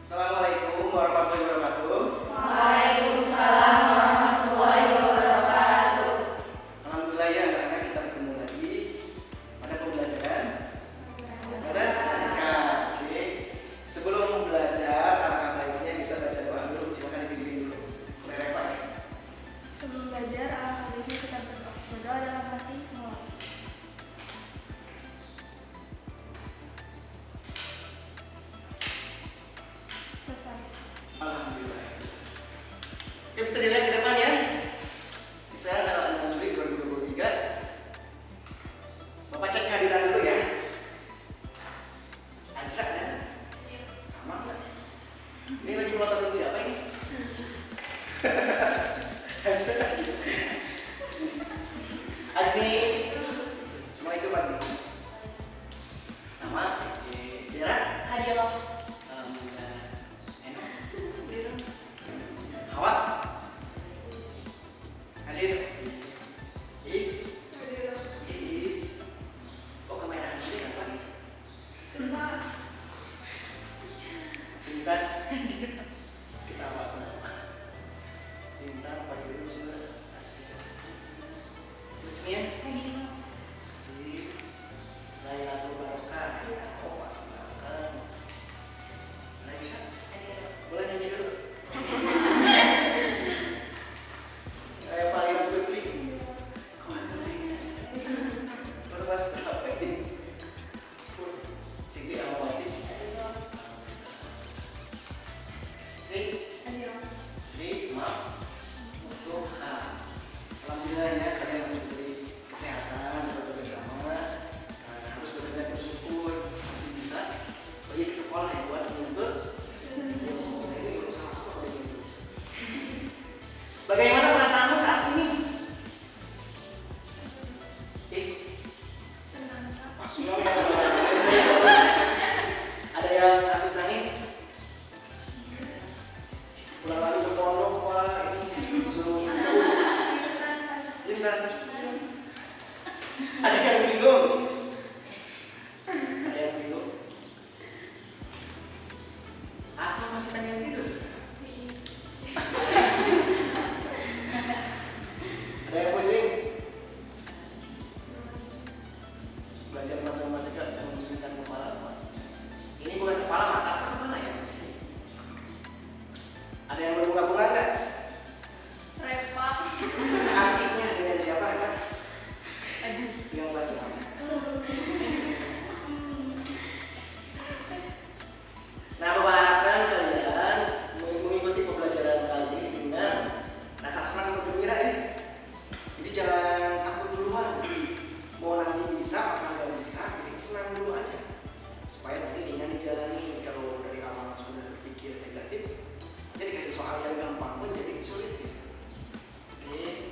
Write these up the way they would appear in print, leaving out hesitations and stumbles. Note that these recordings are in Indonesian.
Assalamualaikum warahmatullahi wabarakatuh. Waalaikumsalam warahmatullahi wabarakatuh. Alhamdulillah ya anak-anak, kita bertemu lagi pada pembelajaran matematika. Oke. Sebelum belajar, alangkah baiknya kita baca doa dulu. Silakan dipimpin dulu oleh Reva ya. Sebelum belajar, alangkah baiknya kita berdoa dalam hati mulai. Selesai. Alhamdulillah. Oke, bisa dilihat ke depan ya. Bisa tanggal 6 Juli 2023. Bapak cek kehadiran dulu ya. Azra kan? Sama nggak? Ini lagi melototin siapa ini? Azra. Agni. Semua itu Pak Agni. Sama. Oke. Dira? Hadiah. Alhamdulillah. Enak. Hawa? Hadir. Is? Is. Oh, kemerahan ini apa Is? Pintar. Kita apa kenapa? Pintar pagi ini sudah asik. Terusnya? Lailatul Barokah. Oh, makan. Raisa, boleh nyanyi dulu? Paling putri. Kok ada lagi? Baru pas berapa ini? Siti Amawati. Sri, maaf. Tuhan. Alhamdulillah ya, kalian masih diberi kesehatan, bersama. Harus benar-benar bersyukur masih bisa pergi ke sekolah ya buat menuntut. Ini urusan apa kalau begitu? Bagaimana perasaanmu saat ini? Is? Ada yang habis nangis? Pulang lagi ke pondok, Pak. Ini suruh Lintan. Ada yang bingung? Ada yang bingung? Atau masih pengen tidur? Ada yang pusing? Belajar matematika yang memusingkan kepala, Pak. Ini bukan kepala, mata apa kepala ya? Ada yang berbunga-bunga nggak? Repot. Aktifnya dengan siapa, Reva? Dengan kelas berapa? Nah, Bapak harapkan kalian mengikuti pembelajaran kali ini dengan rasa senang dan gembira ya. Jadi jangan takut duluan. Mau nanti bisa apa nggak bisa, jadi senang dulu aja. Supaya nanti ringan dijalani. Kalau dari awal sudah berpikir negatif, jadi kasih soal yang gampang pun jadi sulit ya. Oke.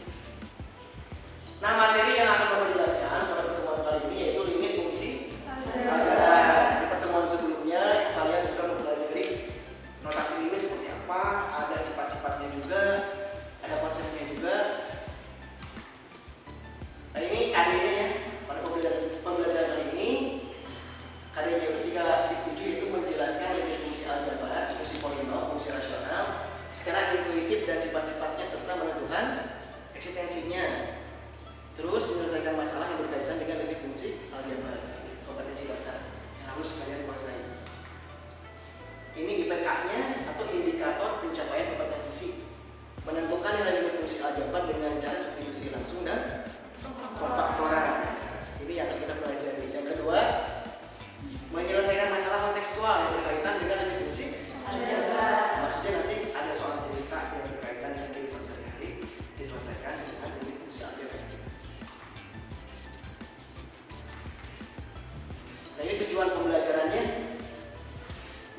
Nah, materi yang akan Bapak jelaskan pada pertemuan kali ini yaitu limit fungsi aljabar. Di pertemuan sebelumnya kalian sudah mempelajari notasi limit seperti apa, ada sifat-sifatnya juga, ada konsepnya juga. Nah, ini KD-nya ya. Pada pembelajaran kali ini KD-nya itu 3.7 yaitu menjelaskan limit fungsi aljabar, fungsi polinom, fungsi rasional secara intuitif dan sifat-sifatnya serta menentukan eksistensinya. Terus menyelesaikan masalah yang berkaitan dengan limit fungsi aljabar, kompetensi dasar yang harus kalian kuasai. Ini IPK-nya atau indikator pencapaian kompetensi, menentukan nilai limit fungsi aljabar dengan cara substitusi langsung dan faktoral. Ini yang kita pelajari. Yang kedua, menyelesaikan masalah kontekstual yang berkaitan dengan limit fungsi aljabar. Maksudnya nanti ada soal cerita yang berkaitan dengan kehidupan sehari-hari diselesaikan dengan limit fungsi aljabar. Nah, ini tujuan pembelajarannya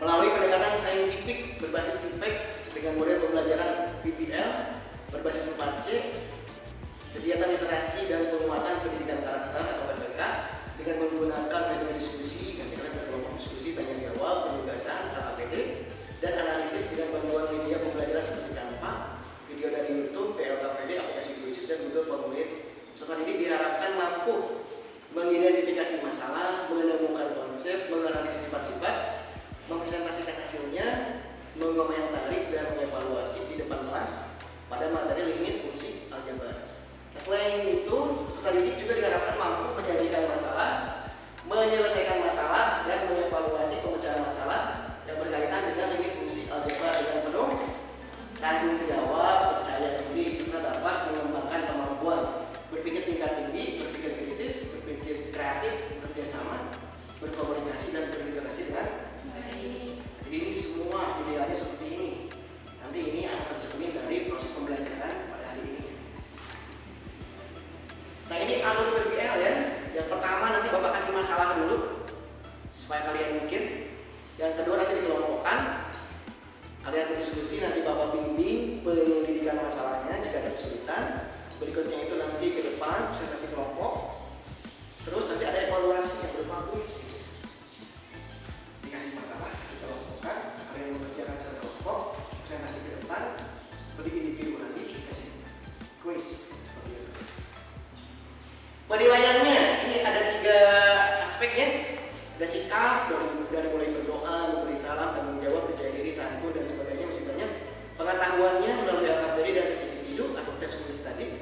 melalui pendekatan saintifik berbasis impact dengan model pembelajaran PBL berbasis 4C, kegiatan literasi dan penguatan pendidikan karakter atau PPK dengan menggunakan metode diskusi, nanti kalian berkelompok diskusi, tanya jawab, penugasan, KKPD, dan analisis dengan bantuan media pembelajaran seperti Canva, video dari YouTube, PLKPD, aplikasi Quizzes, dan Google Formulir. Peserta didik diharapkan mampu mengidentifikasi masalah, menemukan konsep, menganalisis sifat-sifat, mempresentasikan hasilnya, ngomong yang menarik dan mengevaluasi di depan kelas pada materi limit fungsi aljabar. Selain itu, peserta didik juga diharapkan mampu menyajikan masalah, menyelesaikan masalah, dan mengevaluasi pemecahan masalah yang berkaitan dengan limit fungsi aljabar dengan penuh tanggung jawab, percaya diri, serta dapat mengembangkan kemampuan berpikir tingkat tinggi, berpikir kritis, berpikir kreatif, bekerja sama, berkomunikasi, dan berinteraksi dengan baik. Jadi ini semua idealnya seperti ini. Nanti ini akan tercermin dari proses pembelajaran pada hari ini. Nah, ini alur PBL ya. Yang pertama nanti Bapak kasih masalah dulu supaya kalian mikir. Yang kedua nanti dikelompokkan. Kalian berdiskusi, nanti Bapak bimbing penyelidikan masalahnya jika ada kesulitan. Berikutnya itu nanti ke depan presentasi kelompok. Terus nanti ada evaluasi yang berupa kuis. Dikasih masalah, dikelompokkan, kalian mengerjakan secara kelompok, presentasi ke depan, beri individu nanti dikasih kuis seperti itu. Penilaiannya ini ada 3 aspeknya. Ada sikap dari mulai berdoa, memberi salam, tanggung jawab, percaya diri, santun dan sebagainya, masih banyak. Pengetahuannya melalui LKPD dan tes individu atau tes kuis tadi.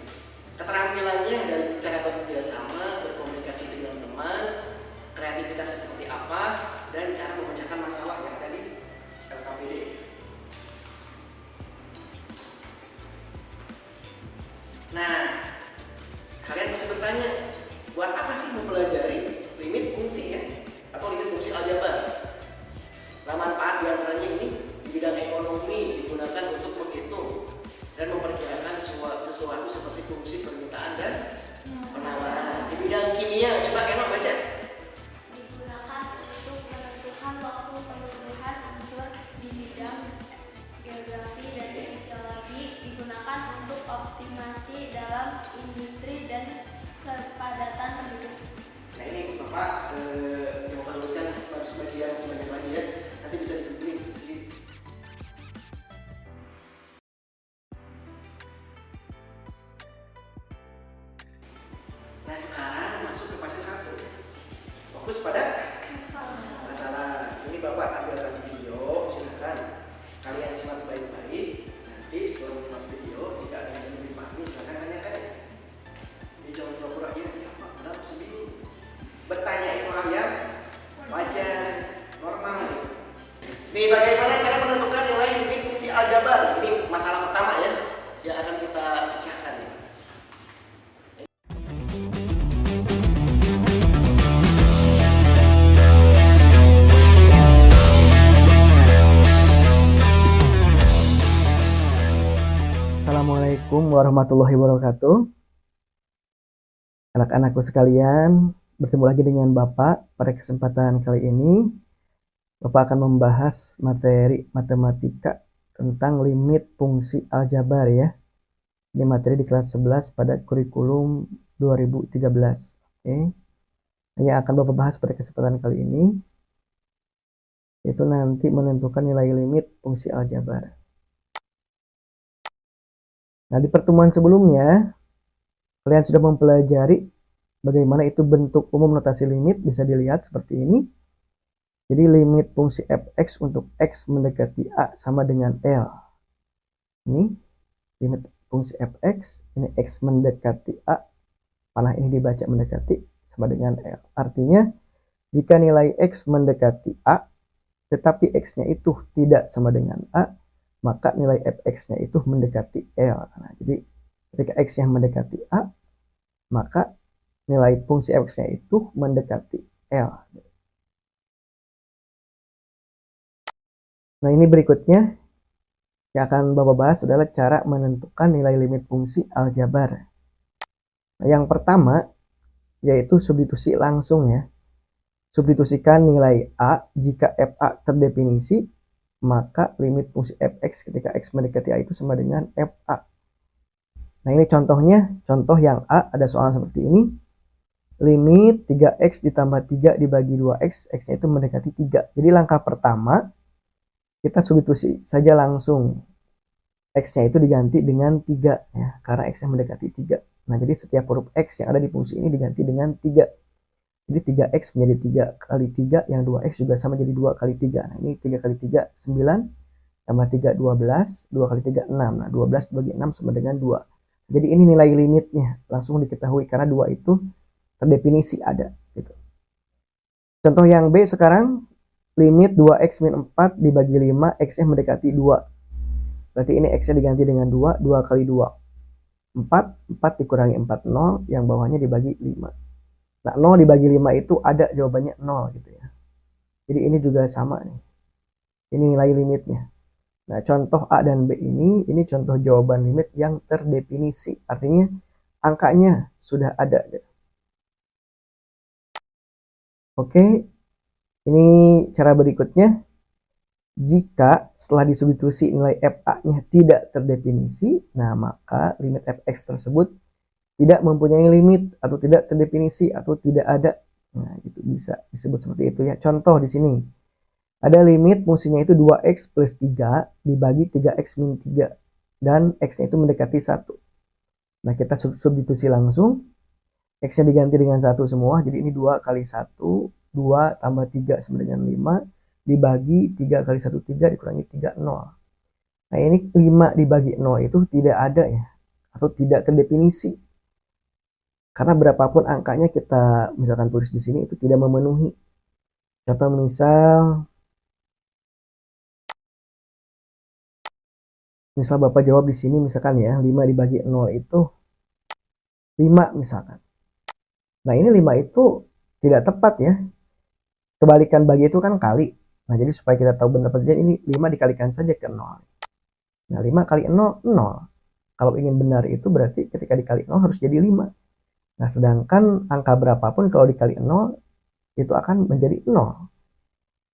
Keterampilannya dari cara bekerja sama, berkomunikasi dengan teman, kreativitasnya seperti apa, dan cara memecahkan masalah yang ada di LKPD. Nah, kalian bisa bertanya, buat apa sih mempelajari limit fungsi ya? Atau limit fungsi aljabar? Nah, manfaat diantaranya ini di bidang ekonomi digunakan untuk menghitung dan memperkirakan sesuatu seperti fungsi permintaan dan penawaran. Di bidang kimia, coba Keno baca. Digunakan untuk menentukan waktu penurunan unsur di bidang geografi dan fisiologi, digunakan untuk optimasi dalam industri dan kepadatan penduduk. Nah, ini Bapak mau teruskan baru sebagian lagi ya. Nanti bisa ditulis sedikit. Nah, sekarang masuk ke fase 1. Fokus pada masalah. Ini Bapak ambilkan video, silakan kalian simak baik-baik. Nanti setelah menonton video, jika ada yang lebih paham, silakan tanyakan. Ini jangan pura-pura ya, Pak, kenapa sih bingung? Bertanya itu hal yang wajar, normal. Nih, bagaimana cara menentukan nilai limit fungsi aljabar? Ini masalah pertama ya, yang akan kita pecahkan. Assalamualaikum warahmatullahi wabarakatuh. Anak-anakku sekalian, bertemu lagi dengan Bapak. Pada kesempatan kali ini, Bapak akan membahas materi matematika tentang limit fungsi aljabar ya. Ini materi di kelas 11 pada kurikulum 2013. Oke. Yang akan Bapak bahas pada kesempatan kali ini yaitu nanti menentukan nilai limit fungsi aljabar. Nah, di pertemuan sebelumnya, kalian sudah mempelajari bagaimana itu bentuk umum notasi limit, bisa dilihat seperti ini. Jadi limit fungsi fx untuk x mendekati a sama dengan L. Ini limit fungsi fx, ini x mendekati a, panah ini dibaca mendekati sama dengan L. Artinya, jika nilai x mendekati a, tetapi x-nya itu tidak sama dengan a, maka nilai fx-nya itu mendekati L. Nah, jadi ketika x-nya mendekati a, maka nilai fungsi fx-nya itu mendekati L. Nah, ini berikutnya yang akan Bapak bahas adalah cara menentukan nilai limit fungsi aljabar. Nah, yang pertama yaitu substitusi langsung ya. Substitusikan nilai a jika fa terdefinisi, maka limit fungsi fx ketika x mendekati a itu sama dengan fa. Nah, ini contohnya, contoh yang a ada soal seperti ini. Limit 3x ditambah 3 dibagi 2x, x-nya itu mendekati 3. Jadi langkah pertama, kita substitusi saja langsung. X-nya itu diganti dengan 3 ya, karena x-nya mendekati 3. Nah, jadi setiap huruf x yang ada di fungsi ini diganti dengan 3. Jadi 3x menjadi 3 kali 3, yang 2x juga sama jadi 2 kali 3. Nah, ini 3 kali 3, 9. tambah 3, 12. 2 kali 3, 6. Nah, 12 bagi 6 sama dengan 2. Jadi ini nilai limitnya. Langsung diketahui karena 2 itu terdefinisi ada. Gitu. Contoh yang B sekarang. Limit 2x min 4 dibagi 5, x-nya mendekati 2. Berarti ini x-nya diganti dengan 2. 2 kali 2. 4. 4 dikurangi 4, 0. Yang bawahnya dibagi 5. Nah, 0 dibagi 5 itu ada jawabannya 0 gitu ya. Jadi ini juga sama nih. Ini nilai limitnya. Nah, contoh A dan B ini contoh jawaban limit yang terdefinisi. Artinya angkanya sudah ada. Oke, ini cara berikutnya. Jika setelah disubstitusi nilai FA-nya tidak terdefinisi, nah maka limit fx tersebut tidak mempunyai limit atau tidak terdefinisi atau tidak ada. Nah, itu bisa disebut seperti itu ya. Contoh di sini. Ada limit fungsinya itu 2x plus 3 dibagi 3x min 3. Dan x-nya itu mendekati 1. Nah, kita substitusi langsung. X-nya diganti dengan 1 semua. Jadi ini 2 kali 1. 2 tambah 3 sama dengan 5. Dibagi 3 kali 1, 3 dikurangi 3, 0. Nah, ini 5 dibagi 0 itu tidak ada ya. Atau tidak terdefinisi. Karena berapapun angkanya kita misalkan tulis di sini itu tidak memenuhi. Contoh misal Bapak jawab di sini misalkan ya, 5 dibagi 0 itu 5 misalkan. Nah, ini 5 itu tidak tepat ya. Kebalikan bagi itu kan kali. Nah, jadi supaya kita tahu benar benar ini 5 dikalikan saja ke 0. Nah, 5 kali 0, 0. Kalau ingin benar itu berarti ketika dikali 0 harus jadi 5. Nah, sedangkan angka berapapun kalau dikali 0 itu akan menjadi 0.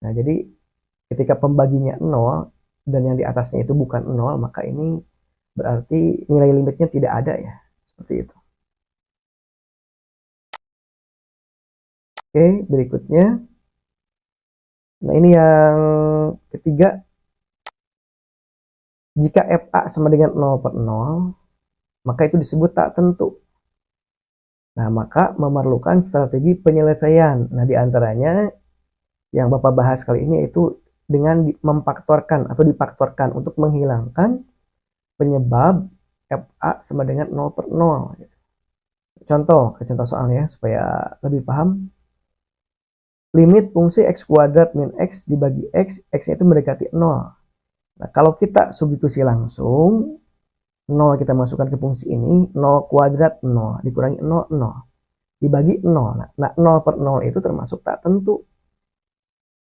Nah, jadi ketika pembaginya 0 dan yang di atasnya itu bukan 0, maka ini berarti nilai limitnya tidak ada ya. Seperti itu. Oke, berikutnya. Nah, ini yang ketiga. Jika FA sama dengan 0/0, maka itu disebut tak tentu. Nah, maka memerlukan strategi penyelesaian. Nah, diantaranya yang Bapak bahas kali ini yaitu dengan memfaktorkan atau difaktorkan untuk menghilangkan penyebab FA sama dengan 0/0. Contoh soalnya supaya lebih paham. Limit fungsi x kuadrat min x dibagi x, x-nya itu mendekati 0. Nah, kalau kita substitusi langsung, 0 kita masukkan ke fungsi ini, 0 kuadrat 0, dikurangi 0, 0. Dibagi 0. Nah, 0/0 itu termasuk tak tentu.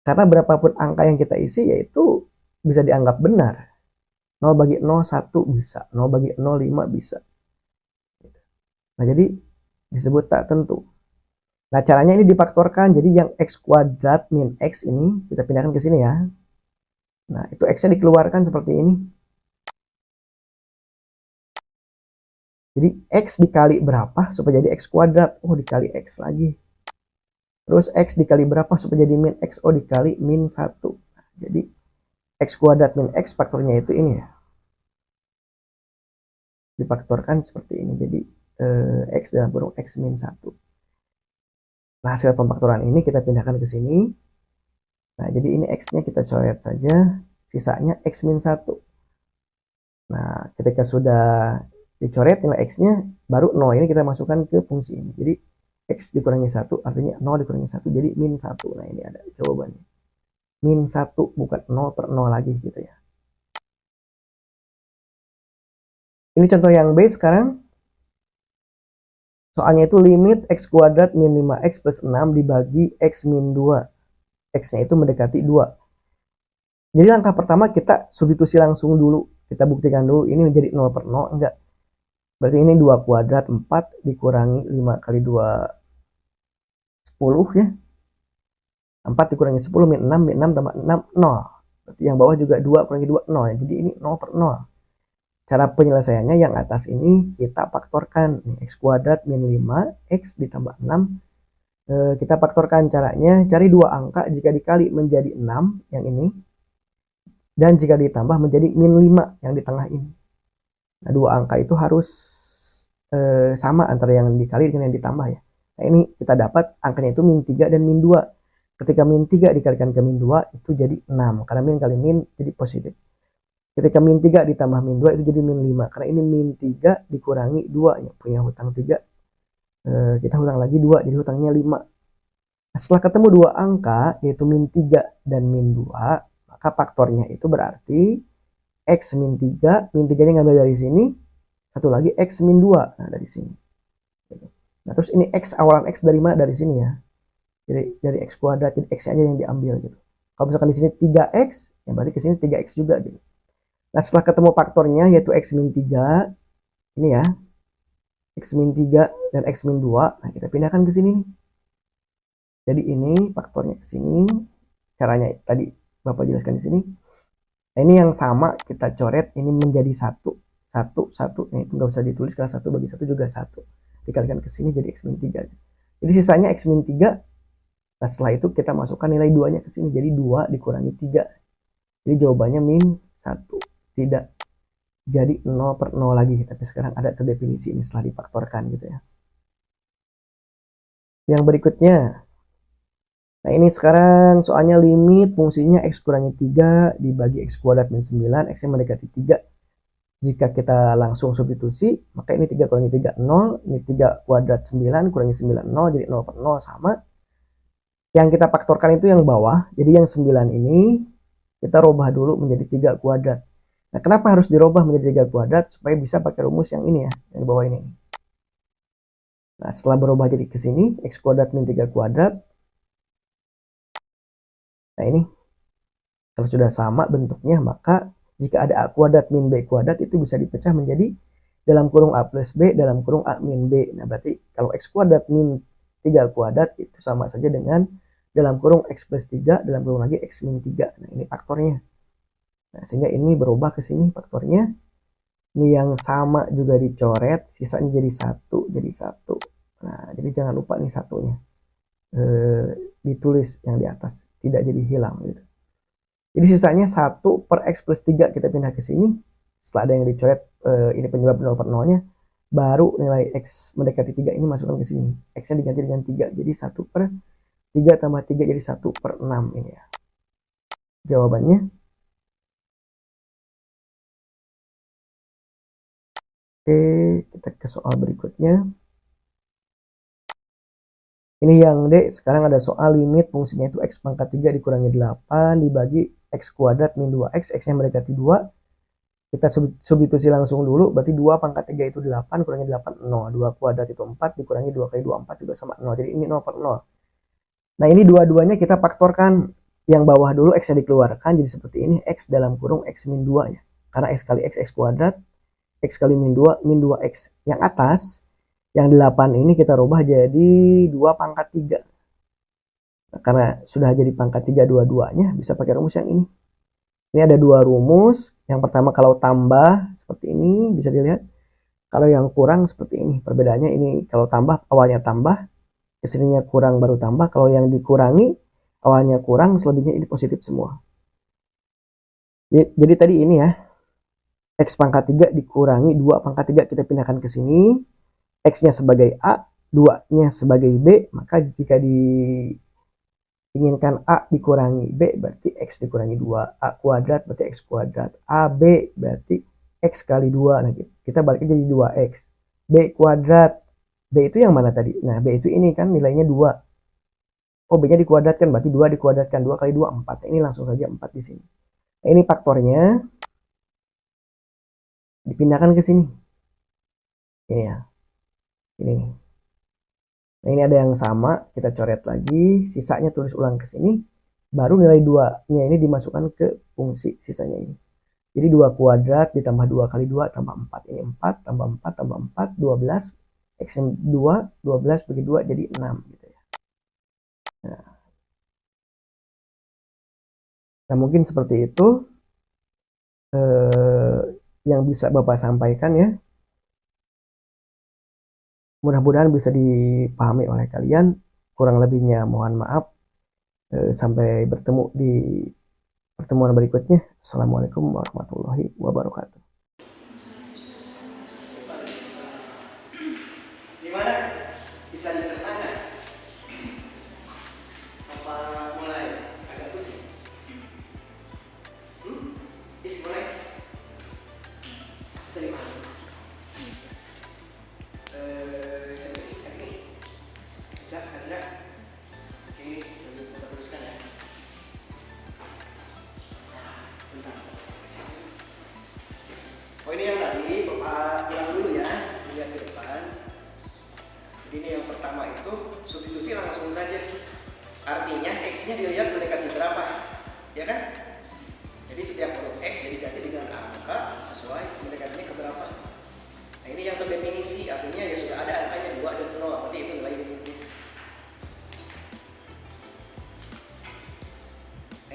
Karena berapapun angka yang kita isi, yaitu bisa dianggap benar. 0 bagi 0, 1 bisa. 0 bagi 0, 5 bisa. Nah, jadi disebut tak tentu. Nah, caranya ini difaktorkan. Jadi yang x kuadrat min x ini, kita pindahkan ke sini ya. Nah, itu x-nya dikeluarkan seperti ini. Jadi x dikali berapa supaya jadi x kuadrat? Oh, dikali x lagi. Terus x dikali berapa supaya jadi min x? Oh, dikali min 1. Nah, jadi x kuadrat min x faktornya itu ini ya. Difaktorkan seperti ini. Jadi x dalam kurung x min 1. Nah, hasil pemfaktoran ini kita pindahkan ke sini. Nah, jadi ini x-nya kita coret saja. Sisanya x min 1. Nah, ketika sudah dicoret nilai x-nya, baru 0. Ini kita masukkan ke fungsi ini. Jadi x dikurangi 1 artinya 0 dikurangi 1 jadi min 1. Nah, ini ada jawabannya. Min 1 bukan 0/0 lagi gitu ya. Ini contoh yang B sekarang. Soalnya itu limit x kuadrat min 5x plus 6 dibagi x min 2. X-nya itu mendekati 2. Jadi langkah pertama kita substitusi langsung dulu. Kita buktikan dulu ini menjadi 0/0 enggak. Berarti ini 2 kuadrat 4 dikurangi 5 kali 2 10 ya. 4 dikurangi 10 min 6 tambah 6 0. Berarti yang bawah juga 2 kurangi 2 0 ya. Jadi ini 0/0. Cara penyelesaiannya yang atas ini kita faktorkan. X kuadrat min 5 x ditambah 6. Kita faktorkan caranya cari dua angka jika dikali menjadi 6 yang ini. Dan jika ditambah menjadi min 5 yang di tengah ini. Nah, dua angka itu harus sama antara yang dikali dengan yang ditambah ya. Nah, ini kita dapat angkanya itu min 3 dan min 2. Ketika min 3 dikalikan ke min 2 itu jadi 6. Karena min kali min jadi positif. Ketika min 3 ditambah min 2 itu jadi min 5. Karena ini min 3 dikurangi 2. Ya, punya hutang 3. Kita hutang lagi 2, jadi hutangnya 5. Nah, setelah ketemu dua angka, yaitu min 3 dan min 2, maka faktornya itu berarti X min 3. Min 3-nya ngambil dari sini. Satu lagi X min 2. Nah, dari sini. Nah, terus ini X, awalan X dari mana? Dari sini ya. Jadi dari X kuadrat, jadi X aja yang diambil gitu. Kalau misalkan di sini 3X, ya berarti ke sini 3X juga gitu. Nah, setelah ketemu faktornya yaitu X min 3, ini ya, X min 3 dan X min 2, nah kita pindahkan ke sini nih. Jadi ini faktornya ke sini, caranya tadi Bapak jelaskan di sini. Nah, ini yang sama kita coret, ini menjadi 1, 1, 1, nah itu nggak usah ditulis karena 1 bagi 1 juga 1. Dikalikan ke sini jadi X min 3. Jadi sisanya X min 3, nah setelah itu kita masukkan nilai 2-nya ke sini, jadi 2 dikurangi 3. Jadi jawabannya min 1. Tidak jadi 0/0 lagi, tapi sekarang ada terdefinisi ini setelah difaktorkan gitu ya. Yang berikutnya, nah ini sekarang soalnya limit fungsinya X kurangi 3 dibagi X kuadrat min 9, X nya mendekati 3. Jika kita langsung substitusi, maka ini 3 kurangi 3, 0, ini 3 kuadrat 9 kurangi 9, 0, jadi 0/0 sama. Yang kita faktorkan itu yang bawah, jadi yang 9 ini kita rubah dulu menjadi 3 kuadrat. Nah, kenapa harus dirubah menjadi 3 kuadrat? Supaya bisa pakai rumus yang ini ya, yang di bawah ini. Nah, setelah berubah jadi ke sini, X kuadrat min 3 kuadrat. Nah, ini. Kalau sudah sama bentuknya, maka jika ada A kuadrat min B kuadrat, itu bisa dipecah menjadi dalam kurung A plus B, dalam kurung A min B. Nah, berarti kalau X kuadrat min 3 kuadrat, itu sama saja dengan dalam kurung X plus 3, dalam kurung lagi X min 3. Nah, ini faktornya. Nah, sehingga ini berubah ke sini faktornya. Ini yang sama juga dicoret, sisanya jadi 1, jadi 1. Nah, jadi jangan lupa nih satunya. Ditulis yang di atas, tidak jadi hilang gitu. Jadi sisanya 1 per X plus 3 kita pindah ke sini. Setelah ada yang dicoret, ini penyebab 0/0-nya, baru nilai X mendekati 3 ini masukkan ke sini. X-nya diganti dengan 3, jadi 1 per 3 tambah 3 jadi 1 per 6 ini ya. Jawabannya. Oke, kita ke soal berikutnya. Ini yang D, sekarang ada soal limit fungsinya itu X pangkat 3 dikurangi 8 dibagi X kuadrat min 2X, X-nya mendekati 2. Kita substitusi langsung dulu, berarti 2 pangkat 3 itu 8, kurangi 8, 0. 2 kuadrat itu 4, dikurangi 2 kali 2, 4 juga sama 0. Jadi ini 0/0. Nah, ini dua-duanya kita faktorkan. Yang bawah dulu X-nya dikeluarkan, jadi seperti ini, X dalam kurung X min 2 ya. Karena X kali X, X kuadrat. X kali min 2, min 2X. Yang atas, yang 8 ini kita rubah jadi 2 pangkat 3. Nah, karena sudah jadi pangkat 3 dua-duanya, bisa pakai rumus yang ini. Ini ada dua rumus. Yang pertama kalau tambah, seperti ini, bisa dilihat. Kalau yang kurang, seperti ini. Perbedaannya ini, kalau tambah, awalnya tambah, kesininya kurang baru tambah. Kalau yang dikurangi, awalnya kurang, selebihnya ini positif semua. Jadi tadi ini ya. X pangkat 3 dikurangi 2 pangkat 3 kita pindahkan ke sini. X-nya sebagai A, 2-nya sebagai B, maka jika diinginkan A dikurangi B, berarti X dikurangi 2. A kuadrat berarti X kuadrat. AB berarti X kali 2. Nah, kita baliknya jadi 2X. B kuadrat. B itu yang mana tadi? Nah, B itu ini kan nilainya 2. Oh, B-nya dikuadratkan, berarti 2 dikuadratkan. 2 kali 2, 4. Nah, ini langsung saja 4 di sini. Nah, ini faktornya. Dipindahkan ke sini. Ini ya. Ini. Nah, ini ada yang sama, kita coret lagi, sisanya tulis ulang ke sini, baru nilai 2-nya ini dimasukkan ke fungsi sisanya ini. Jadi 2 kuadrat ditambah 2 kali 2 tambah 4. Ini 4 tambah 4 tambah 4, 12. X 2, 12 bagi 2 jadi 6 gitu ya. Nah, mungkin seperti itu yang bisa Bapak sampaikan ya. Mudah-mudahan bisa dipahami oleh kalian. Kurang lebihnya mohon maaf. Sampai bertemu di pertemuan berikutnya. Assalamualaikum warahmatullahi wabarakatuh. Gimana? Bisa diceritakan? Apa mulai agak pusing? Mulai? Oh ini yang tadi Bapak bilang dulu ya, lihat ke depan. Jadi ini yang pertama itu substitusi langsung saja. Artinya X-nya dilihat mendekati berapa, ya kan? Jadi setiap huruf X diganti dengan angka sesuai mendekatinya ke berapa. Nah ini yang terdefinisi, artinya ya sudah ada angkanya 2 dan 0, berarti itu nilai limitnya.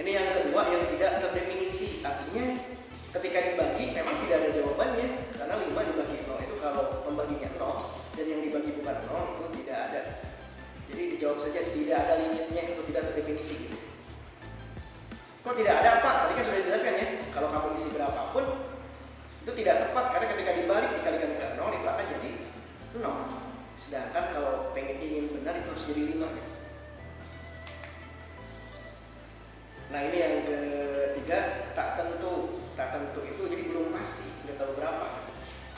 Ini yang kedua yang tidak terdefinisi, artinya ketika dibagi memang tidak ada jawabannya, karena 5 dibagi 0 itu kalau membaginya 0 dan yang dibagi bukan 0 itu tidak ada. Jadi dijawab saja tidak ada limitnya, itu tidak terdefinisi gitu. Kok tidak ada Pak? Tadi kan sudah dijelaskan ya, kalau kamu isi berapapun itu tidak tepat, karena ketika dibalik dikalikan ke 0 itu akan jadi 0. Sedangkan kalau ingin benar itu harus jadi 5. Nah ini yang ketiga, tak tentu. Tak tentu itu jadi belum pasti, tidak tahu berapa.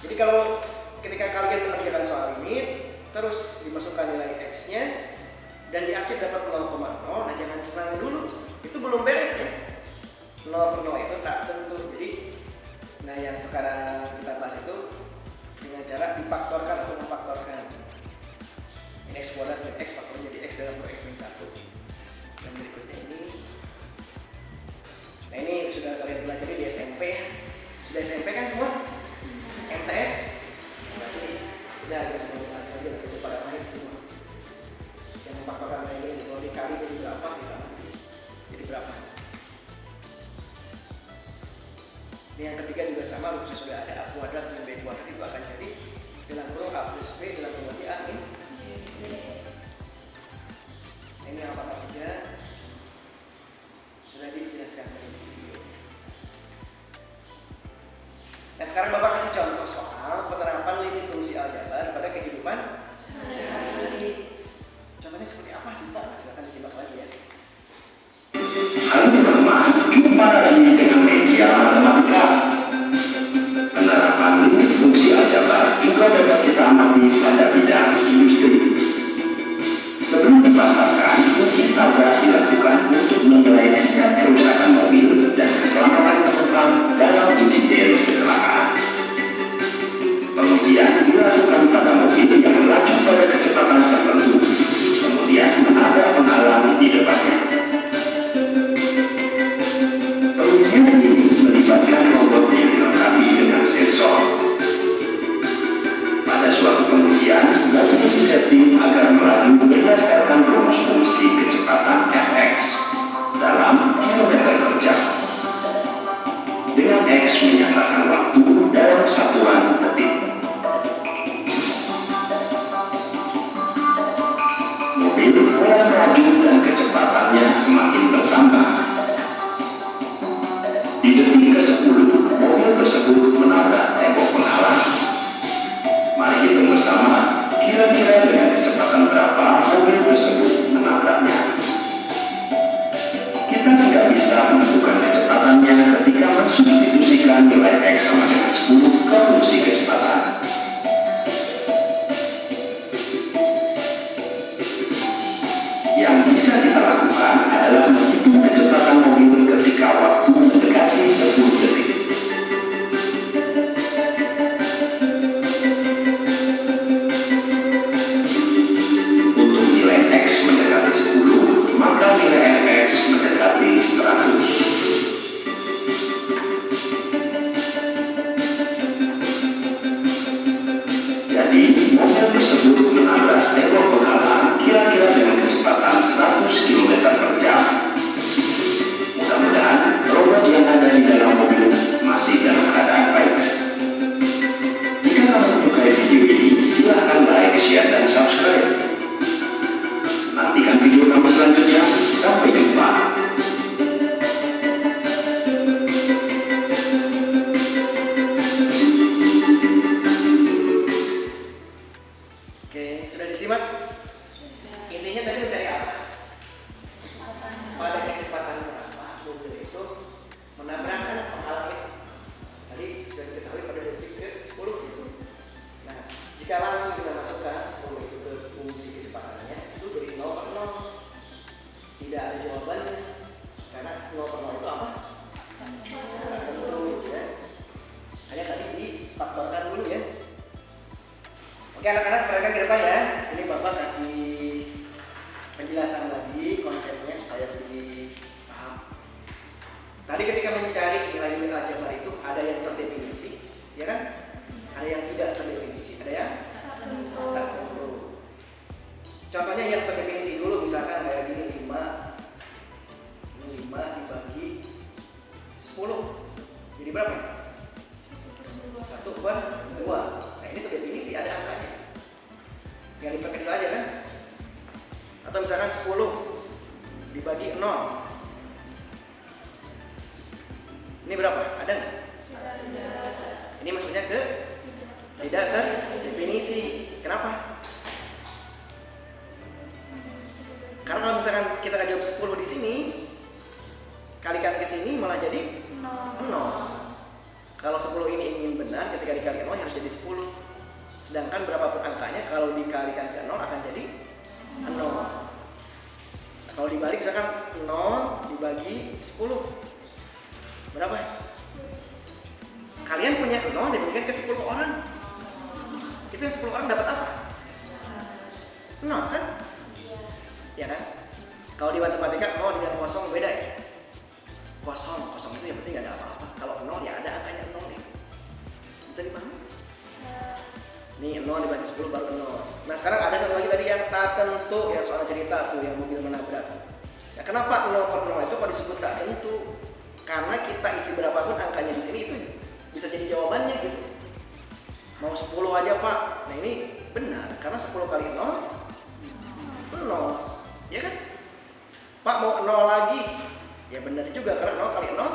Jadi kalau ketika kalian mengerjakan soal limit, terus dimasukkan nilai X-nya dan di akhir dapat 0,0, nah jangan senang dulu, itu belum beres ya. 0 per 0 itu tak tentu. Jadi nah yang sekarang kita bahas itu dengan cara difaktorkan atau memfaktorkan. Ini X kuadrat dan X faktor jadi X dalam X min 1. Dan berikutnya ini. Nah ini sudah kalian pelajari di SMP ya. Sudah SMP kan semua? MTS? Berarti udah ada semua bahas saja lah, itu pada main semua. Yang memfaktorkan ini kalau dikali jadi berapa ditambah jadi berapa. Ini yang ketiga juga sama, rumusnya sudah ada, A kuadrat dan B kuadrat itu akan jadi dalam kurung A plus B dalam kurung A min B. Ini yang apa saja sudah dijelaskan tadi di video. Nah sekarang Bapak kasih contoh soal penerapan limit fungsi aljabar pada kehidupan sehari-hari. Contohnya seperti apa sih Pak? Silakan disimak lagi ya. Halo teman-teman, jumpa lagi dengan media matematika. Penerapan limit fungsi aljabar juga dapat kita amati pada bidang industri. Sebelum dipasarkan, uji tabrak dilakukan untuk menilai tingkat kerusakan mobil dan keselamatan penumpang dalam insiden kecelakaan. Pengujian dilakukan pada mobil yang melaju pada kecepatan tertentu, kemudian menabrak penghalang di depannya. Pengujian ini melibatkan robot yang dilengkapi dengan sensor. Pada suatu pengujian, mobil disetting agar melaju berdasarkan rumus fungsi kecepatan Fx dalam kilometer per jam, dengan X menyatakan waktu dalam satuan detik. Mobil mulai melaju dan kecepatannya semakin bertambah. Di detik ke-10, mobil tersebut menabrak tembok penghalang. Mari hitung bersama, kira-kira dengan kecepatan berapa mobil tersebut menabraknya. Kita tidak bisa menentukan kecepatannya ketika mensubstitusikan nilai X sama dengan 10 ke fungsi kecepatan. Yang bisa kita lakukan adalah menghitung kecepatan mobil ketika waktu mendekati 10 detik. Untuk nilai X mendekati 10, maka nilai Fx mendekati 100. Jadi, mobil tersebut menabrak tembok penghalang kira-kira dengan kecepatan 100 km per jam. Mudah-mudahan robot yang ada di dalam mobil masih dalam keadaan baik. Jika kamu menyukai video ini, silahkan like, share, dan subscribe. Nantikan video kami selanjutnya. Sampai jumpa. Oke, sudah disimak? Intinya tadi mencari apa? Pada kecepatan berapa mobil itu menabrakkan penghalang itu. Tadi sudah diketahui pada detik ke-10. Nah, jika langsung kita masukkan 10 itu ke fungsi kecepatannya, itu dari 0 per 0. Tidak ada jawabannya. Karena 0 per 0 itu apa? Tidak tentu, ya. Hanya tadi Oke anak-anak, perhatikan ke depan ya. Ini Bapak kasih penjelasan lagi konsepnya supaya lebih paham. Tadi ketika mencari nilai limit aljabar itu ada yang terdefinisi, ya kan? Ada yang tidak terdefinisi, ada yang tak tentu. Contohnya yang terdefinisi dulu, misalkan kayak gini 5. Ini 5 dibagi 10. Jadi berapa? 1/2. Nah ini terdefinisi, ada angkanya. Yang diperkecil aja kan? Atau misalkan 10 dibagi 0. Ini berapa? Ada nggak? Ini maksudnya ke tidak terdefinisi. Kenapa? Karena kalau misalkan kita jawab 10 di sini, kalikan ke sini malah jadi 0. Kalau 10 ini ingin benar, ketika dikalikan 0 harus jadi 10. Sedangkan berapapun angkanya, kalau dikalikan ke 0 akan jadi 0. Kalau dibalik misalkan 0 dibagi 10. Berapa? Kalian punya 0 dibagikan ke 10 orang. Itu yang 10 orang dapat apa? 0 kan? Ya kan? Kalau di matematika 0 dengan kosong beda ya? Kosong itu yang penting gak ada apa-apa. Kalau 0 ya ada angkanya 0 nih. Bisa dipahami? Nih 0 dibagi 10 baru 0. Nah sekarang ada satu lagi tadi yang tak tentu, ya soal cerita tuh yang mobil menabrak. Ya kenapa 0/0 itu kok disebut tak tentu? Karena kita isi berapapun angkanya di sini itu bisa jadi jawabannya gitu. Mau 10 aja Pak. Nah ini benar karena 10 kali 0 0. Ya kan? Pak mau 0 lagi. Ya benar juga karena 0 kali 0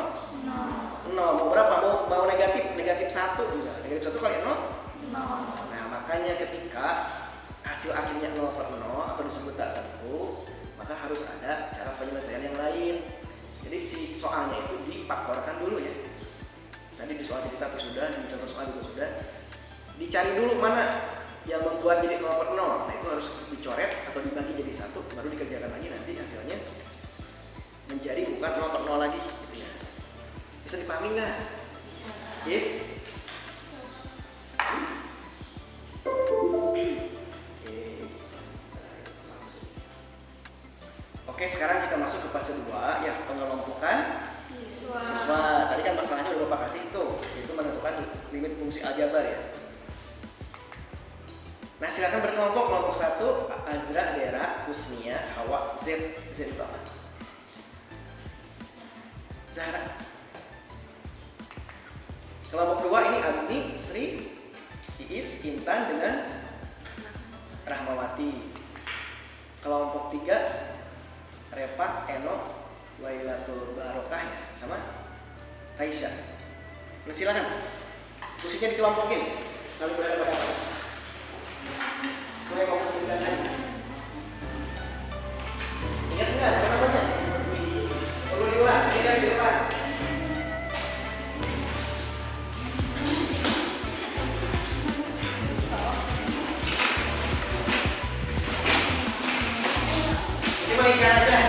0. Mau berapa? Mau negatif 1 juga. Negatif 1 kali 0 0. Nah, makanya ketika hasil akhirnya 0/0 atau disebut tak tentu, maka harus ada cara penyelesaian yang lain. Jadi si soalnya itu difaktorkan dulu ya. Tadi di soal cerita itu sudah, di contoh soal juga sudah. Dicari dulu mana yang membuat jadi 0/0. Nah, itu harus dicoret atau dibagi jadi 1, baru dikerjakan lagi nanti hasilnya menjadi bukan 0/0 lagi gitu ya. Bisa dipahami nggak? Yes? Oke, sekarang kita masuk ke fase 2 ya, pengelompokan siswa. Tadi kan masalahnya udah Bapak kasih itu, yaitu menentukan limit fungsi aljabar ya. Nah, silakan berkelompok. Kelompok 1 Azra, Dera, Husnia, Hawa, Z itu apa? Zahra. Kelompok 2 ini Agni, Sri, Iis, Intan dengan Rahmawati. Kelompok 3 Repa, Eno, Wailatul Barokah ya, sama Taisha. Nah, silakan. Posisinya dikelompokin. Saling berhadapan-hadapan. Sesuai mau kesempatan tadi. Ingat nggak apa namanya? Perlu diulang. Ingat diulang. Ini meningkat aja.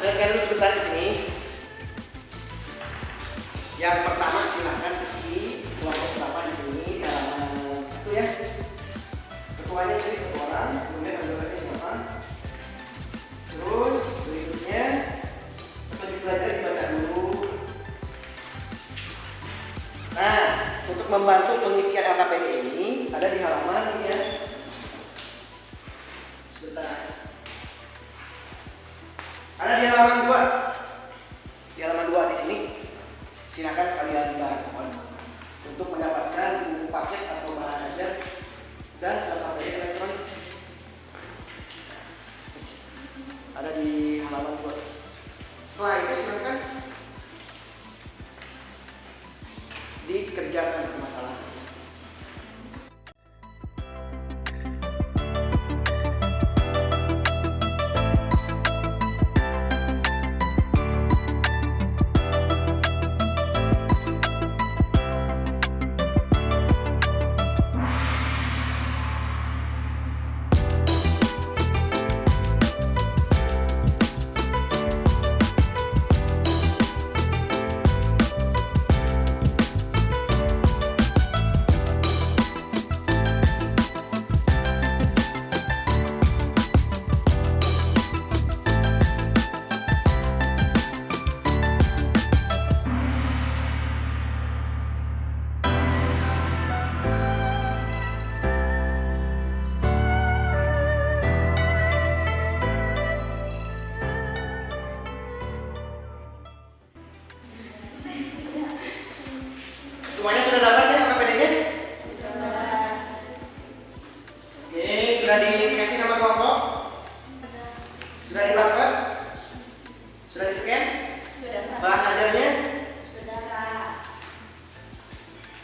Perhatikan dulu sebentar di sini. Yang pertama silakan isi kelompok berapa di sini di halaman 1 ya. Ketuanya jadi 1 orang, kemudian anggotanya siapa? pengisian LKPD ini ada di halaman ini ya. Sebentar. Ada di halaman 2. Di halaman 2 di sini. Silakan kalian download untuk mendapatkan buku paket atau bahan ajar dan LKPD elektronik. Ada di halaman 2. Setelah itu silakan dikerjakan masalah. Semuanya sudah dapat ya LKPD-nya? Oke, sudah dikasih nama kelompok? Sudah didapat? Sudah di-scan? Bahan ajarnya?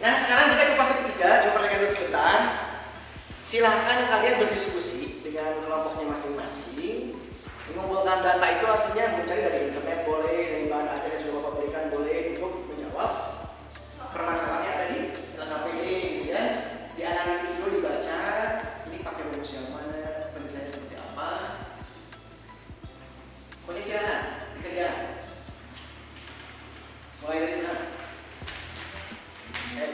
Nah, sekarang kita ke fase ketiga, coba perhatikan dulu sebentar. Silahkan kalian berdiskusi dengan kelompoknya masing-masing. Mengumpulkan data itu artinya mencari dari internet boleh, dari bahan ajar yang sudah Bapak berikan boleh untuk menjawab permasalahannya ada di LKPD gitu ya. Dianalisis dulu, dibaca, ini pakai rumus yang mana, penyelesaiannya seperti apa. Kemudian silakan dikerjakan. Mulai dari sana. Oke.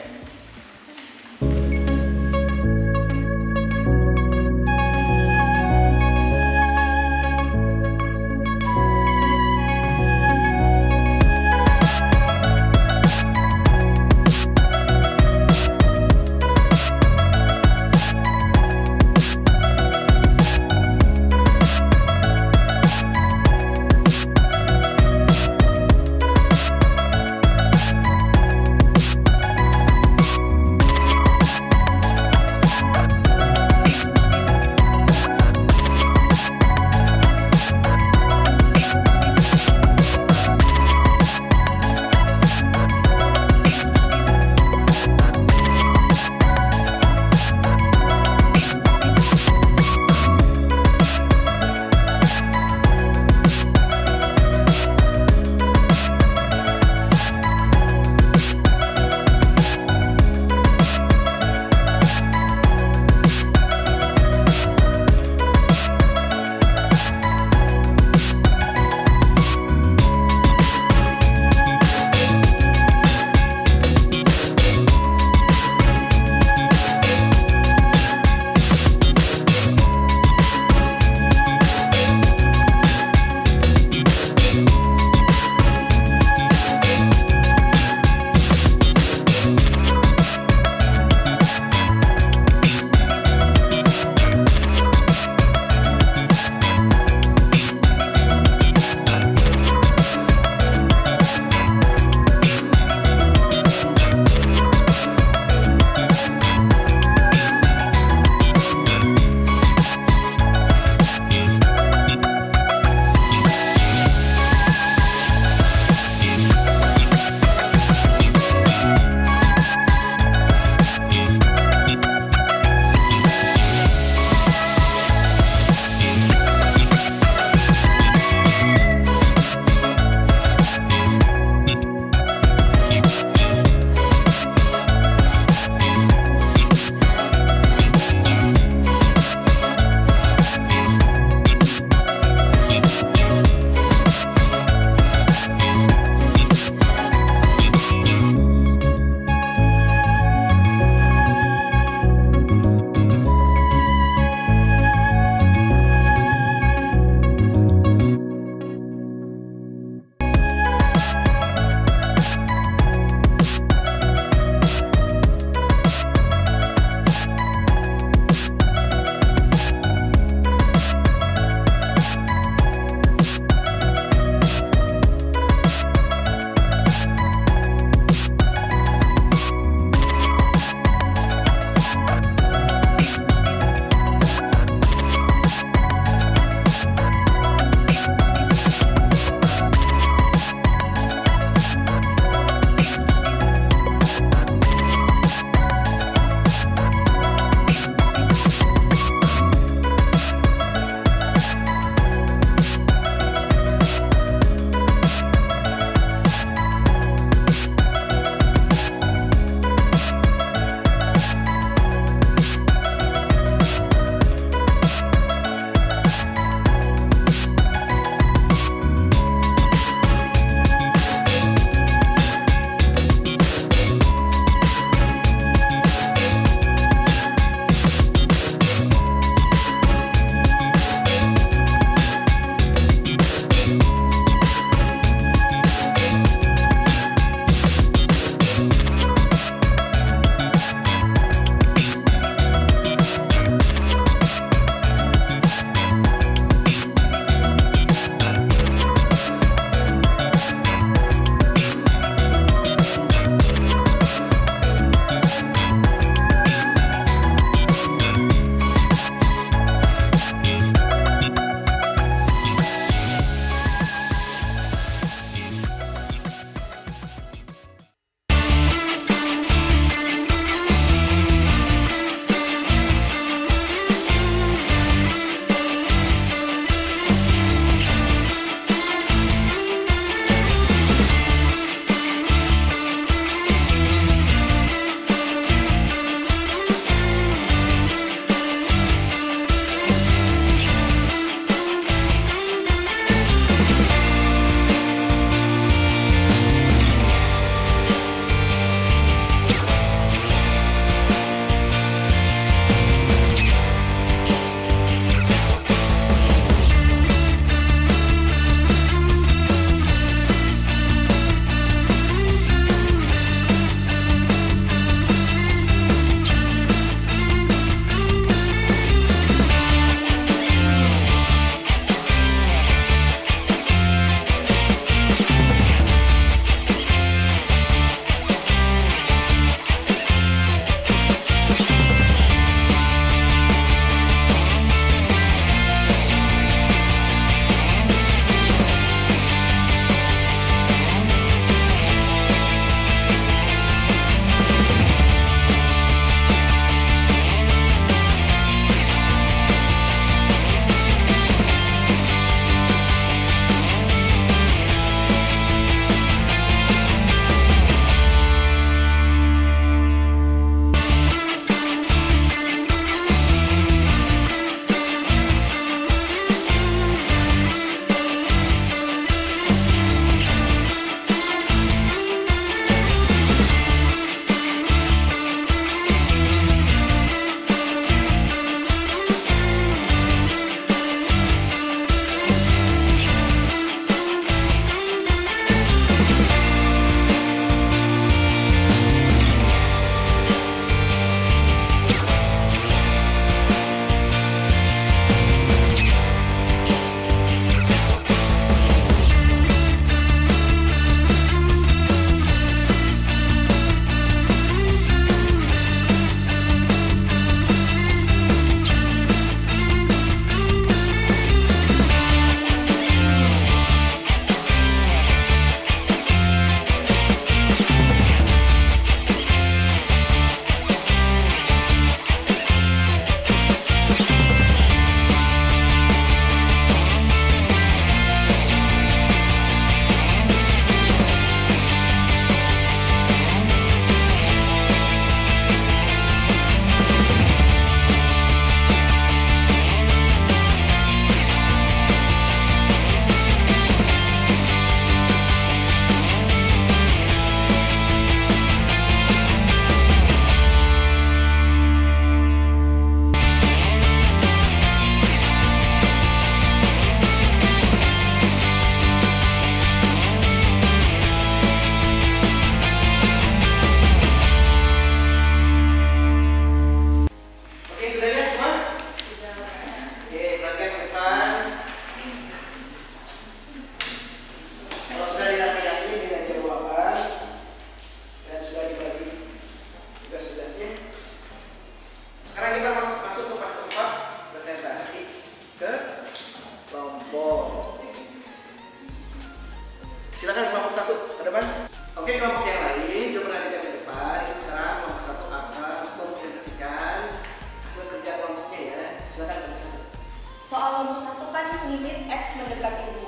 kalau rumus 1 kan limit X mendekati 2,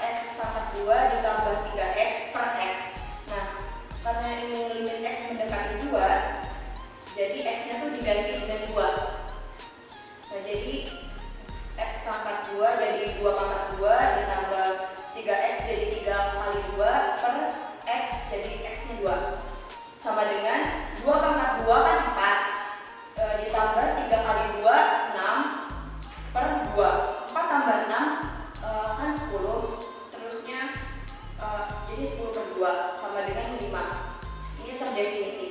X pangkat 2 ditambah 3X per X. Nah, karena ini limit X mendekati 2, jadi X-nya tuh diganti dengan 2. Nah, jadi X pangkat 2 jadi 2 pangkat 2 ditambah 3X jadi 3 kali 2 per X jadi X-nya 2. Sama dengan 2 pangkat 2 kan 4, ditambah 3 kali 2, 6 per 2. 4 tambah 6 kan 10, terusnya jadi 10 per 2 sama dengan 5. Ini terdefinisi.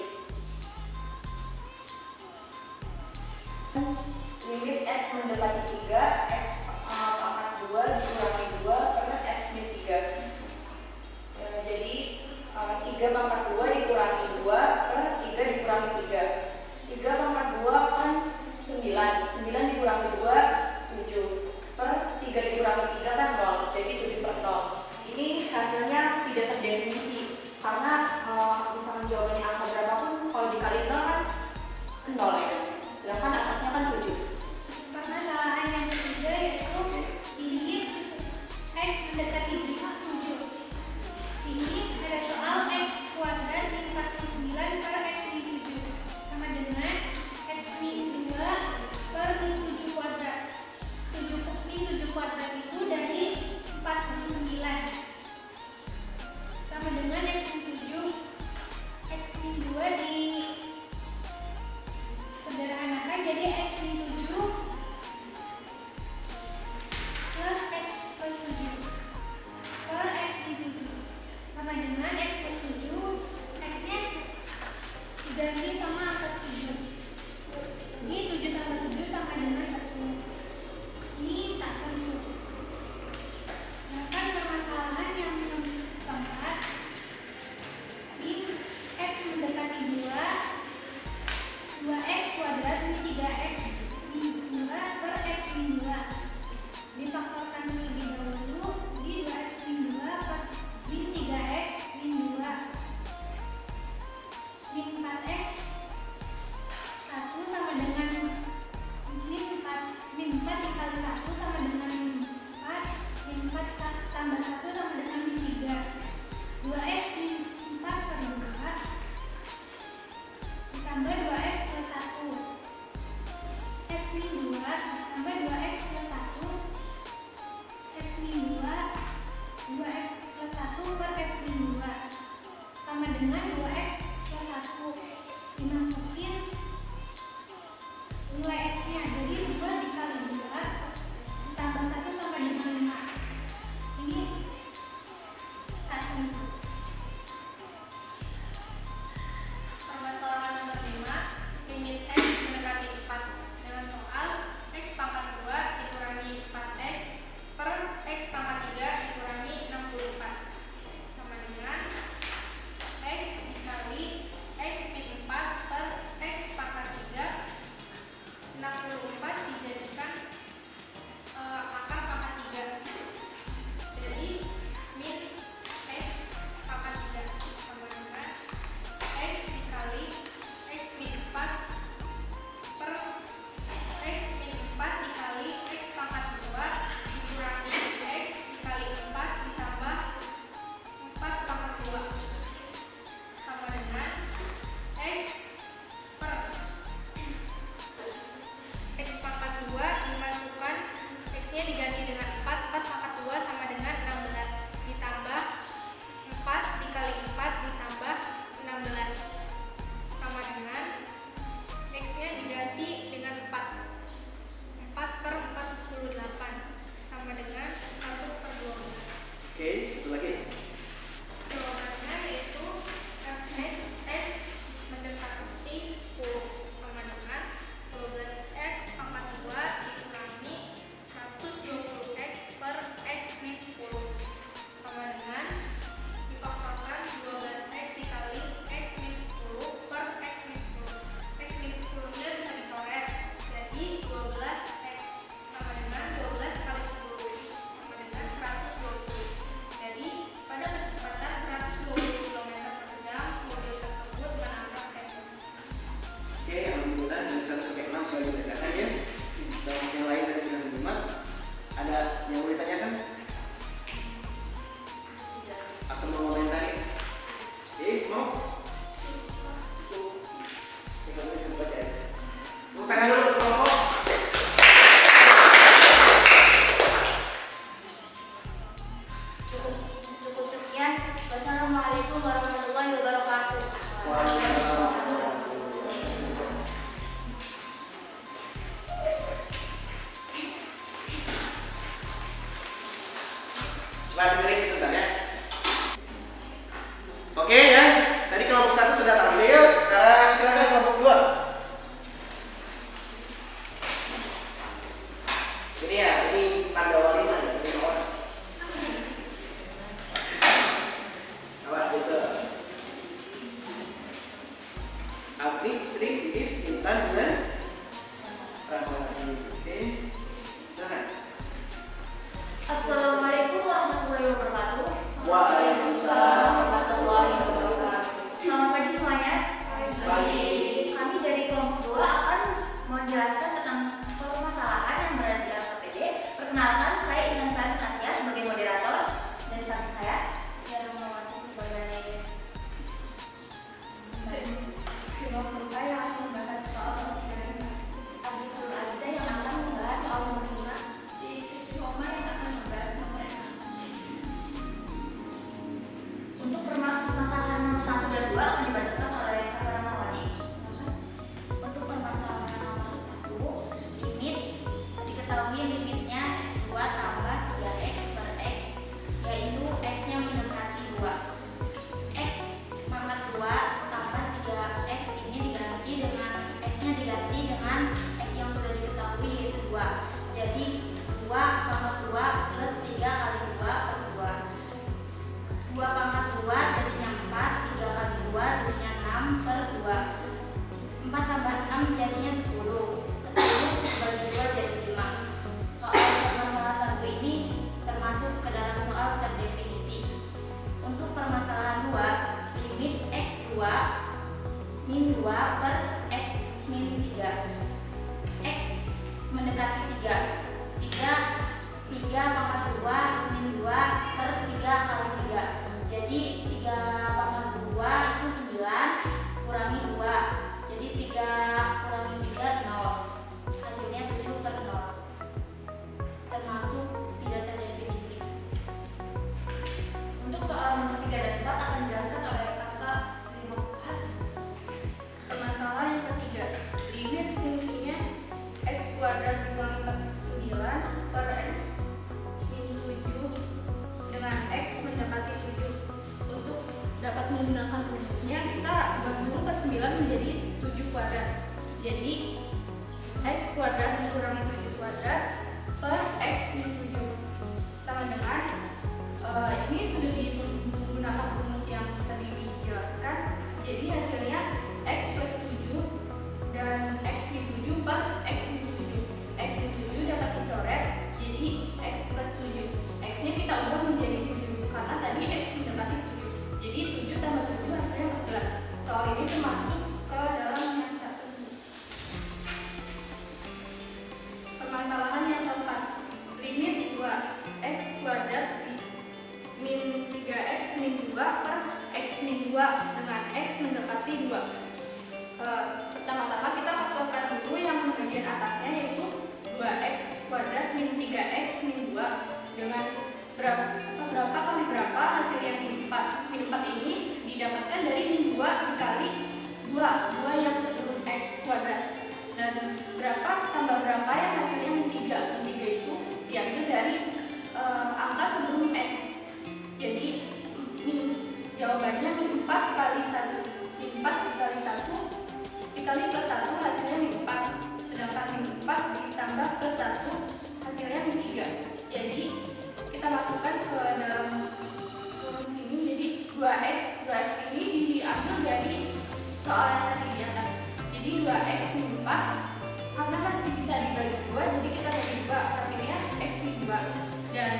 Limit X mendekati 3, X pangkat 2 dikurangi 2 per X min 3. Jadi 3 pangkat 2 dikurangi 2 per 3 dikurangi 3. 3 pangkat 2 kan 9, 9 dikurangi 2, 7 per 3 dikurangi 3 kan 0, jadi 7 per 0. Ini hasilnya tidak terdefinisi karena misalkan jawabannya angka berapapun kalau dikali 0 kan 0 ya, sedangkan atasnya kan 7. Permasalahan yang ketiga yaitu limit X mendekati 7. Ini ada soal X kuadrat min 49 per X min 7 sama dengan X min 2 per min 7 kuadrat. 7 min 7 kuadrat itu dari 49 sama dengan X min 7. X min 2 di sederhanakan jadi X min 7 plus X plus 7 per X min 7 sama dengan X plus 7, X-nya diganti sama angka 7. Ini 7 tambah 7 sama dengan 14. Ini tak tentu. Sedangkan permasalahan yang keempat, lim X mendekati 2X kuadrat min 3X min 2 per X min 2. Difaktorkan terlebih dahulu di 2X min 2 per min 3X min 2 min 4X 1 sama dengan min 4 dikali 1 sama dengan min 4, min 4 tambah 1 sama dengan min 3. 2X min 4 per 2 ditambah 2X plus 1, X min 2 tambah 2X plus 1, X min 2, 2X plus 1 per X min 2 sama dengan 2X plus 1. Dimasukin nilai X-nya, jadi 2 dikali 2 ditambah 1 sama dengan 5. Ini 1. Permasalahan nomor 5, limit X mendekati 4 dengan soal X pangkat 2 dikurangi 4X per X pangkat 3 dikurangi 64 sama dengan X dikali X min 4 per X pangkat 3. 64 dijadikan akar pangkat 3, jadi min X pangkat 3 sama dengan X dikali X min 4 per X min 4 dikali X pangkat 2 dikurangi X dikali 4 ditambah 4 pangkat 2 sama dengan X per X pangkat 2 dengerin sebentar ya. Oke ya, tadi kelompok 1 sudah tampil, sekarang silakan kelompok 2. Ini ya, ini tanda walimah ya, ini orang. Awas itu. Abdi, sering, titis, intan, dengan rahmati. Oke, silakan. Assalamualaikum warahmatullahi wabarakatuh. Waalaikumsalam warahmatullahi wabarakatuh. Selamat pagi semuanya. Pagi. Kami dari kelompok 2 akan menjelaskan tentang permasalahan yang berada di dalam KPD. Perkenalkan, saya Intan Faris Natia sebagai moderator, dan di samping saya Tiara Mawati sebagai kelompok 2 yang akan membahas soal permasalahan. Abdul Aziza yang akan membahas soal menghina, di sisi Oma yang akan membahas nomor 6. Untuk permasalahan nomor 1 dan 2 akan dibacakan oleh Kak Rahmawati. Silakan. Untuk permasalahan nomor 1, limit diketahui limitnya x2 tambah 3x per x, yaitu x-nya mendekati 2. X pangkat 2 tambah 3x ini diganti dengan x-nya diganti dengan x yang sudah diketahui yaitu 2. Jadi 2 pangkat 2 plus 3 kali 2 per 2. 2 pangkat 2 jadinya 4, 3 kali 2 jadinya 6 per 2. 4 tambah 6 jadinya 10. 10 bagi 2 jadi 5. Soal permasalahan 1 ini termasuk ke dalam soal terdefinisi. Untuk permasalahan 2, limit x2 min 2 per x min 3. X mendekati 3. 3 pangkat 2 min 2 per 3 kali 3. Jadi 3 pangkat 2 itu 9 kurangi 2. Jadi 3 kurangi 3 0. Hasilnya 7 per 0. Termasuk tidak terdefinisi. Untuk soal nomor 3 dan 4 akan dijelaskan oleh Kakak Sri Muhammad. Permasalahan yang ketiga, limit fungsinya x kuadrat dikurangi 9 per x min 7 dengan x mendekati 7. Untuk dapat menggunakan rumusnya, kita gabungkan 9 menjadi 7 kuadrat. Jadi x kuadrat dikurangi 7 kuadrat per x min 7 sama dengan ini sudah digunakan rumus yang tadi dijelaskan. Jadi hasilnya x plus 7 dan x min 7 per x min 7. X min 7 dapat dicoret jadi x plus 7. X nya kita ubah menjadi 7 karena tadi x mendekati 7. Jadi 7 tambah 7 hasilnya 14. Soal ini termasuk ke dalam yang tertentu. Permasalahan yang keempat, limit 2x kuadrat min 3x min 2 per x min 2 dengan x mendekati 2. Pertama-tama kita faktorkan dulu yang bagian atasnya, yaitu 2x kuadrat min 3x min 2 dengan berapa kali berapa, hasilnya min 4. Min 4 ini didapatkan dari min 2 dikali 2 yang sebelum x kuadrat, dan berapa tambah berapa yang hasilnya min 3. Min 3 itu diambil dari angka sebelum x. Jadi jawabannya min 4 kali 1. Min 4 kali 1 dikali plus 1 hasilnya min 4. Sedangkan min 4 ditambah plus 1 hasilnya min 3. Jadi kita masukkan ke dalam rumus ini, jadi 2x ini diambil dari soal yang tadi di atas. Jadi 2x min 4 karena masih bisa dibagi 2, jadi kita bagi 2, hasilnya x min 2. Dan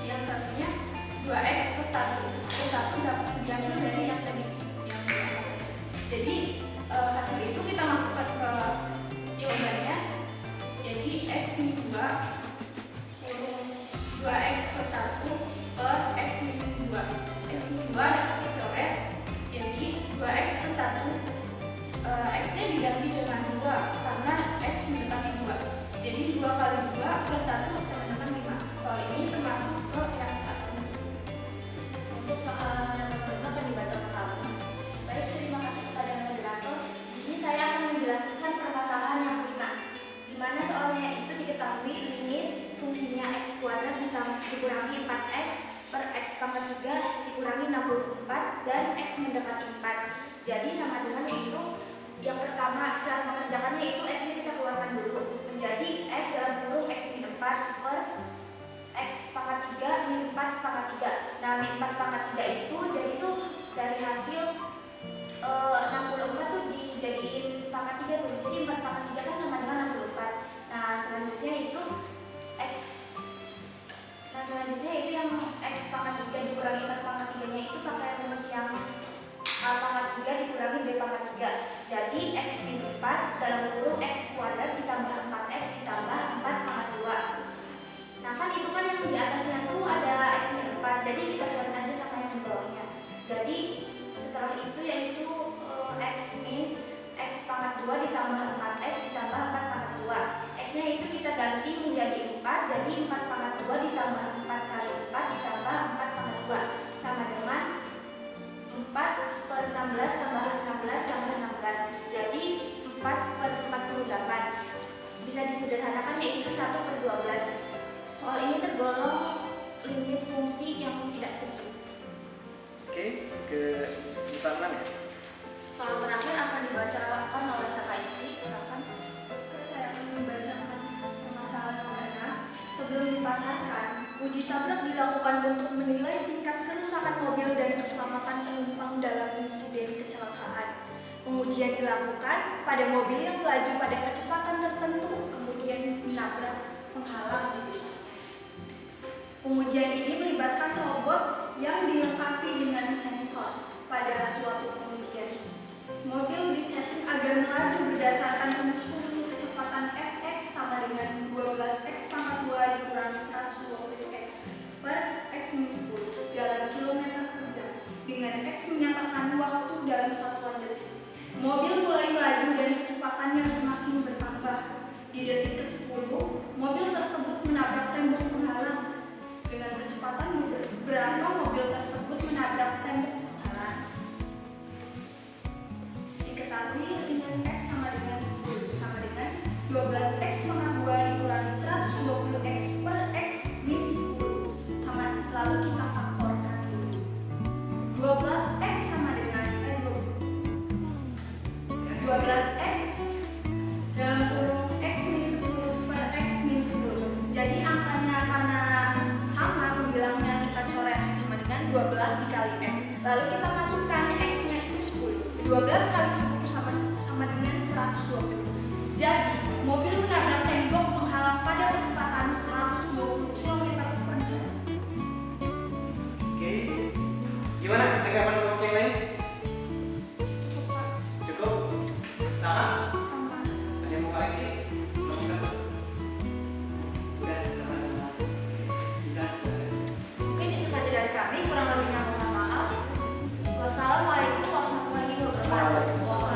yang satunya 2x plus 1. Plus 1 dapat diambil dari yang tadi yang jadi hasil itu kita masukkan ke jawabannya. Jadi x min 2 kurung 2x plus 1 per x min 2. X min 2 dapat dicoret. Jadi 2x plus 1 x-nya diganti dengan 2 karena x mendekati 2. Jadi 2 kali 2 plus 1 sama dengan 5. Soal ini termasuk ke yang tertentu. Untuk soal yang pertama akan dibaca pertama. Baik, terima kasih kepada moderator. Di sini saya akan menjelaskan permasalahan yang kelima, di mana soalnya itu diketahui limit fungsinya x kuadrat dikurangi 4x per X pangkat 3 dikurangi 64 dan X mendekati 4. Jadi sama dengan yaitu yang pertama cara mengerjakannya itu X-nya kita keluarkan dulu menjadi X dalam kurung X min 4 per X pangkat 3 min 4 pangkat 3. Nah min 4 pangkat 3 itu jadi itu dari hasil 64 tuh dijadiin pangkat 3 tuh. Jadi 4 pangkat 3 kan sama dengan 64. Nah selanjutnya itu yang X pangkat 3 dikurangi 4 pangkat 3 nya itu pakai rumus yang A pangkat 3 dikurangi B pangkat 3. Jadi X min 4 dalam kurung X kuadrat ditambah 4X ditambah 4 pangkat 2. Nah kan itu kan yang di atasnya tuh ada X min 4. Jadi kita cari aja sama yang di bawahnya. Jadi setelah itu yaitu X min X pangkat 2 ditambah 4X ditambah 4 pangkat 2. X nya itu kita ganti menjadi 4. Jadi 4 pangkat 2 ditambah 4 kali 4 ditambah 4 pangkat 2 sama dengan 4 per 16 tambah 16 tambah 16. Jadi 4 per 48. Bisa disederhanakan yaitu 1 per 12. Soal ini tergolong limit fungsi yang tidak tentu. Oke, ke misalnya ya. Soal terakhir akan dibacakan oleh Kakak Isti. Silakan. Saya akan membacakan permasalahan nomor 6. Sebelum dipasarkan, uji tabrak dilakukan untuk menilai tingkat kerusakan mobil dan keselamatan penumpang dalam insiden kecelakaan. Pengujian dilakukan pada mobil yang melaju pada kecepatan tertentu, kemudian menabrak penghalang. Pengujian ini melibatkan robot yang dilengkapi dengan sensor pada suatu pengujian. Mobil disetting agar melaju berdasarkan fungsi kecepatan Fx sama dengan 12x pangkat 2 dikurangi 120x per x min 10 dalam kilometer per jam dengan x menyatakan waktu dalam satuan detik. Mobil mulai melaju dan kecepatannya semakin bertambah. Di detik ke-10, mobil tersebut menabrak tembok penghalang. Dengan kecepatan berapa mobil tersebut menabrak tembok penghalang? Diketahui limitan X sama dengan 10 sama dengan 12X pangkat 2 dikurangi 120X per X min 10 sama, lalu kita faktorkan dulu. 12X sama dengan 12X dalam kurung X min 10 per X min 10. Jadi angkanya karena sama pembilangnya kita coret sama dengan 12 dikali X. Lalu kita masukkan X-nya itu 10. 12 kali 10 sama dengan 120. Jadi mobil menabrak tembok penghalang pada kecepatan 120 km per jam. Oke. Gimana tanggapan kelompok yang lain? Cukup? Sama? Ada yang mau koreksi? Nomor 1. Udah sama-sama. Udah. Mungkin itu saja dari kami, kurang lebihnya mohon maaf. Wassalamualaikum warahmatullahi wabarakatuh.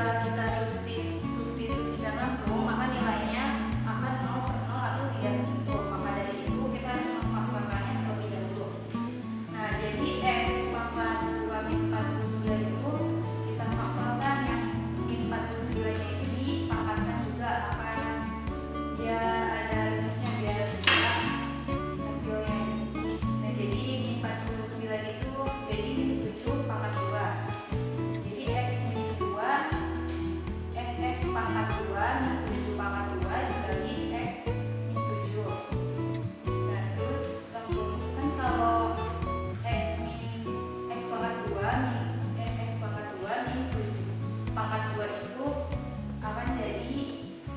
jika kita substitusikan langsung, maka nilainya akan 0 per 0 atau tidak terbentuk. Maka dari itu kita harus memfaktorkannya terlebih dahulu. Nah, jadi X pangkat 2 min 49 itu kita faktorkan yang min 49 nya itu dipangkatkan juga, maka biar ada rumusnya, biar bisa hasilnya. Nah, jadi min 49 itu jadi min 7 pangkat 2. Jadi X min 2 X pangkat 2 min 7 pangkat 2 dibagi X min 7. Nah, terus langsung kan kalau X pangkat 2 min 7 pangkat 2 itu akan jadi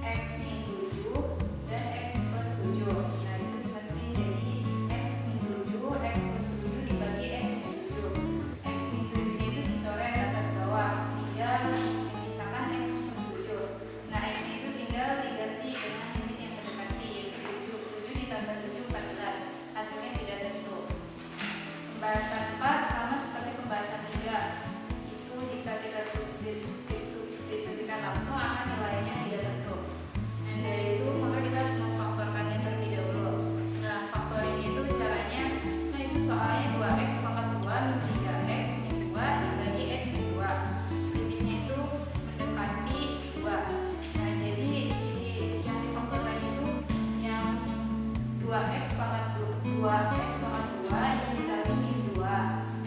X min 7 dan X plus 7. Nah, itu dimasukin jadi X min 7, X plus 7 dibagi X min 7. X min 7 nya itu dicoret atas bawah, tinggal memisahkan X plus 7. Nah, X itu tinggal diganti dengan limit yang mendekati, yaitu 7 ditambah 7, 14. Hasilnya tidak tentu. Pembahasan 4 sama seperti pembahasan 3. Itu jika kita substitusikan langsung akan nilainya tidak tentu. Dan dari itu maka kita harus memfaktorkannya terlebih dahulu. Nah, faktoring itu caranya, nah itu soalnya 2x pangkat 2 min 3x min 2 dibagi x min 2. Limitnya itu mendekati 2. Nah, jadi yang difaktorkan itu yang 2x pangkat 2 yang dikali min 2.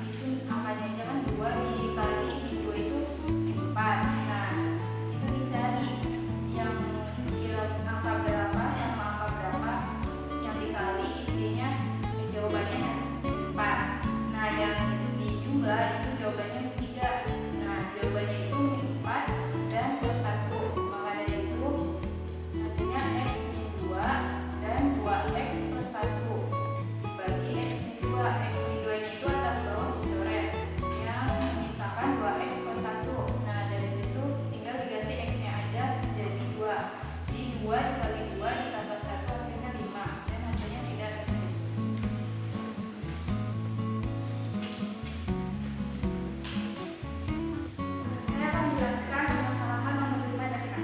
Itu angkanya jangan 2 dikali min 2 itu min 4. Nah, itu dicari yang kira angka berapa, yang angka berapa yang dikali isinya, jawabannya 4. Nah, yang dijumlah itu jawabannya 3. Nah, jawabannya itu min 4 dan plus 1. Maka dari itu hasilnya x min 2 dan 2x plus 1 dibagi x min 2. X min 2 nya itu atas bawah dicoret, yang menyisakan 2x plus 1. Nah, dari situ tinggal diganti x nya aja jadi 2. Jadi 2 dikali 2 ditambah 1 hasilnya 5, dan hasilnya tidak terjadi. Saya akan menjelaskan permasalahan nomor 5 dan 6.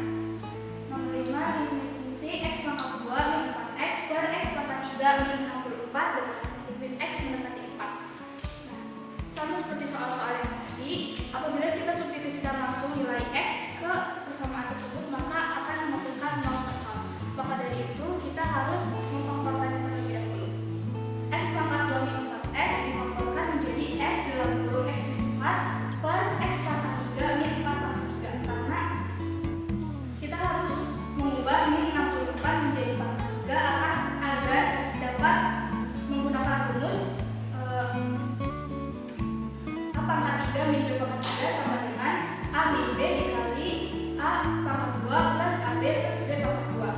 Nomor 5, limit fungsi x pangkat 2 min 4x per x pangkat 3 min 64 dengan limit x mendekati 4. Nah, sama seperti soal-soal yang tadi, apabila kita substitusikan langsung nilai x ke persamaan tersebut, maka akan menghasilkan 0 per 0. Maka dari itu, kita harus memfaktorkannya terlebih dahulu. X pangkat 2 min 4x difaktorkan menjadi x dalam kurung x min 4 per x pangkat 3 min 4 pangkat 3, karena kita harus mengubah min 64 menjadi pangkat 3 agar dapat menggunakan rumus A pangkat 3 min B pangkat 3 sama dengan A min B dikali A pangkat 2 plus AB plus B pangkat 2.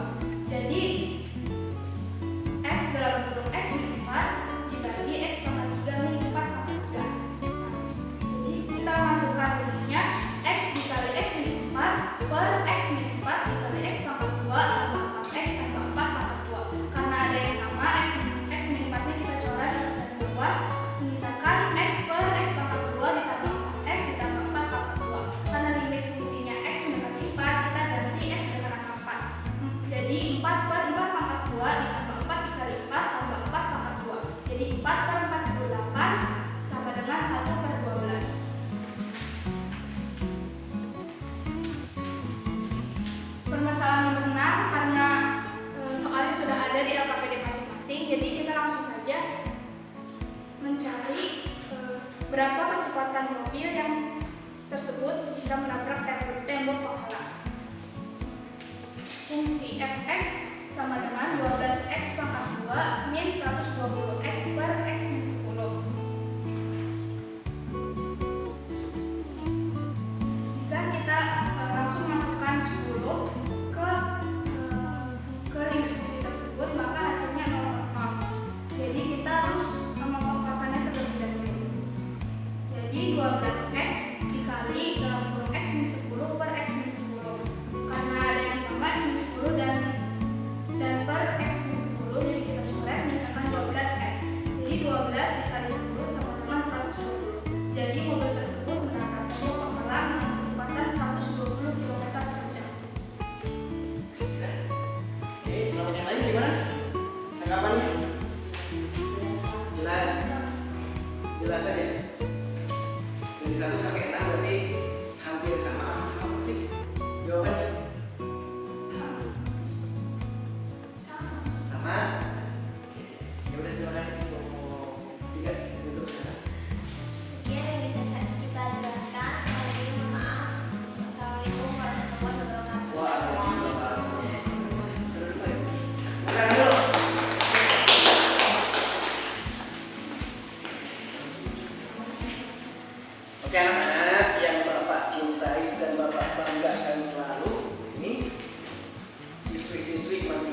Jadi x dalam kurung x min 4 dibagi x pangkat 3 min 4 pangkat 3. Jadi kita masukkan rumusnya x dikali x min 4 per x min 4 dikali x pangkat 2 tambah 4x tambah 4 pangkat 2. Karena ada yang sama, x min 4 nya kita coret dan bawah, menyisakan x per x pangkat 2 ditambah 4x ditambah 4 pangkat 2. Karena limit fungsinya x mendekati 4, kita ganti x dengan angka 4. Jadi 4 per 4 pangkat 2 ditambah 4 dikali 4 tambah 4 pangkat 2. Jadi 4 per 48 sama dengan 1 per 12. Permasalahan nomor 6, karena soalnya sudah ada di LKPD masing-masing, jadi kita langsung saja mencari berapa kecepatan mobil yang tersebut jika menabrak tembok penghalang. Fungsi fx sama dengan 12x pangkat 2 min 120x per x min 10. Jika kita langsung masukkan 10 ke limit fungsi tersebut, maka hasilnya 0,0. Jadi kita harus memfaktorkannya terlebih dahulu. Jadi 12x dikali dalam kurung x min 10 per x min 10. Karena ada yang sama x min 10 dan per x min 10, jadi kita coret misalkan 12x. Jadi 12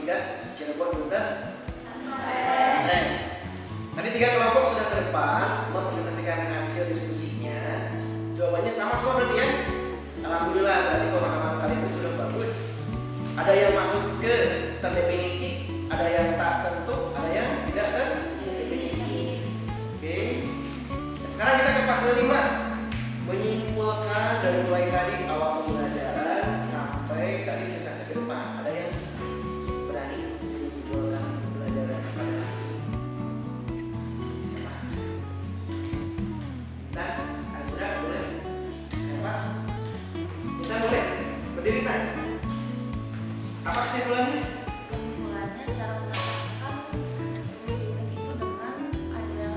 3 Cirebon Guntur Santren. Tadi 3 kelompok sudah ke depan mempresentasikan hasil diskusinya. Jawabannya sama semua berarti ya. Alhamdulillah, berarti pemahaman kalian itu sudah bagus. Ada yang masuk ke terdefinisi, ada yang tak tentu, ada yang tidak terdefinisi. Oke. Nah, sekarang kita ke fase 5. Menyimpulkan dari mulai tadi awal pembelajaran sampai tadi kita ke depan. Ada yang berani menyimpulkan pembelajaran pada siapa? Kita, Azra boleh? Siapa? Kita boleh? Berdiri Pak. Apa kesimpulannya? Kesimpulannya cara menetapkan limit itu dengan ada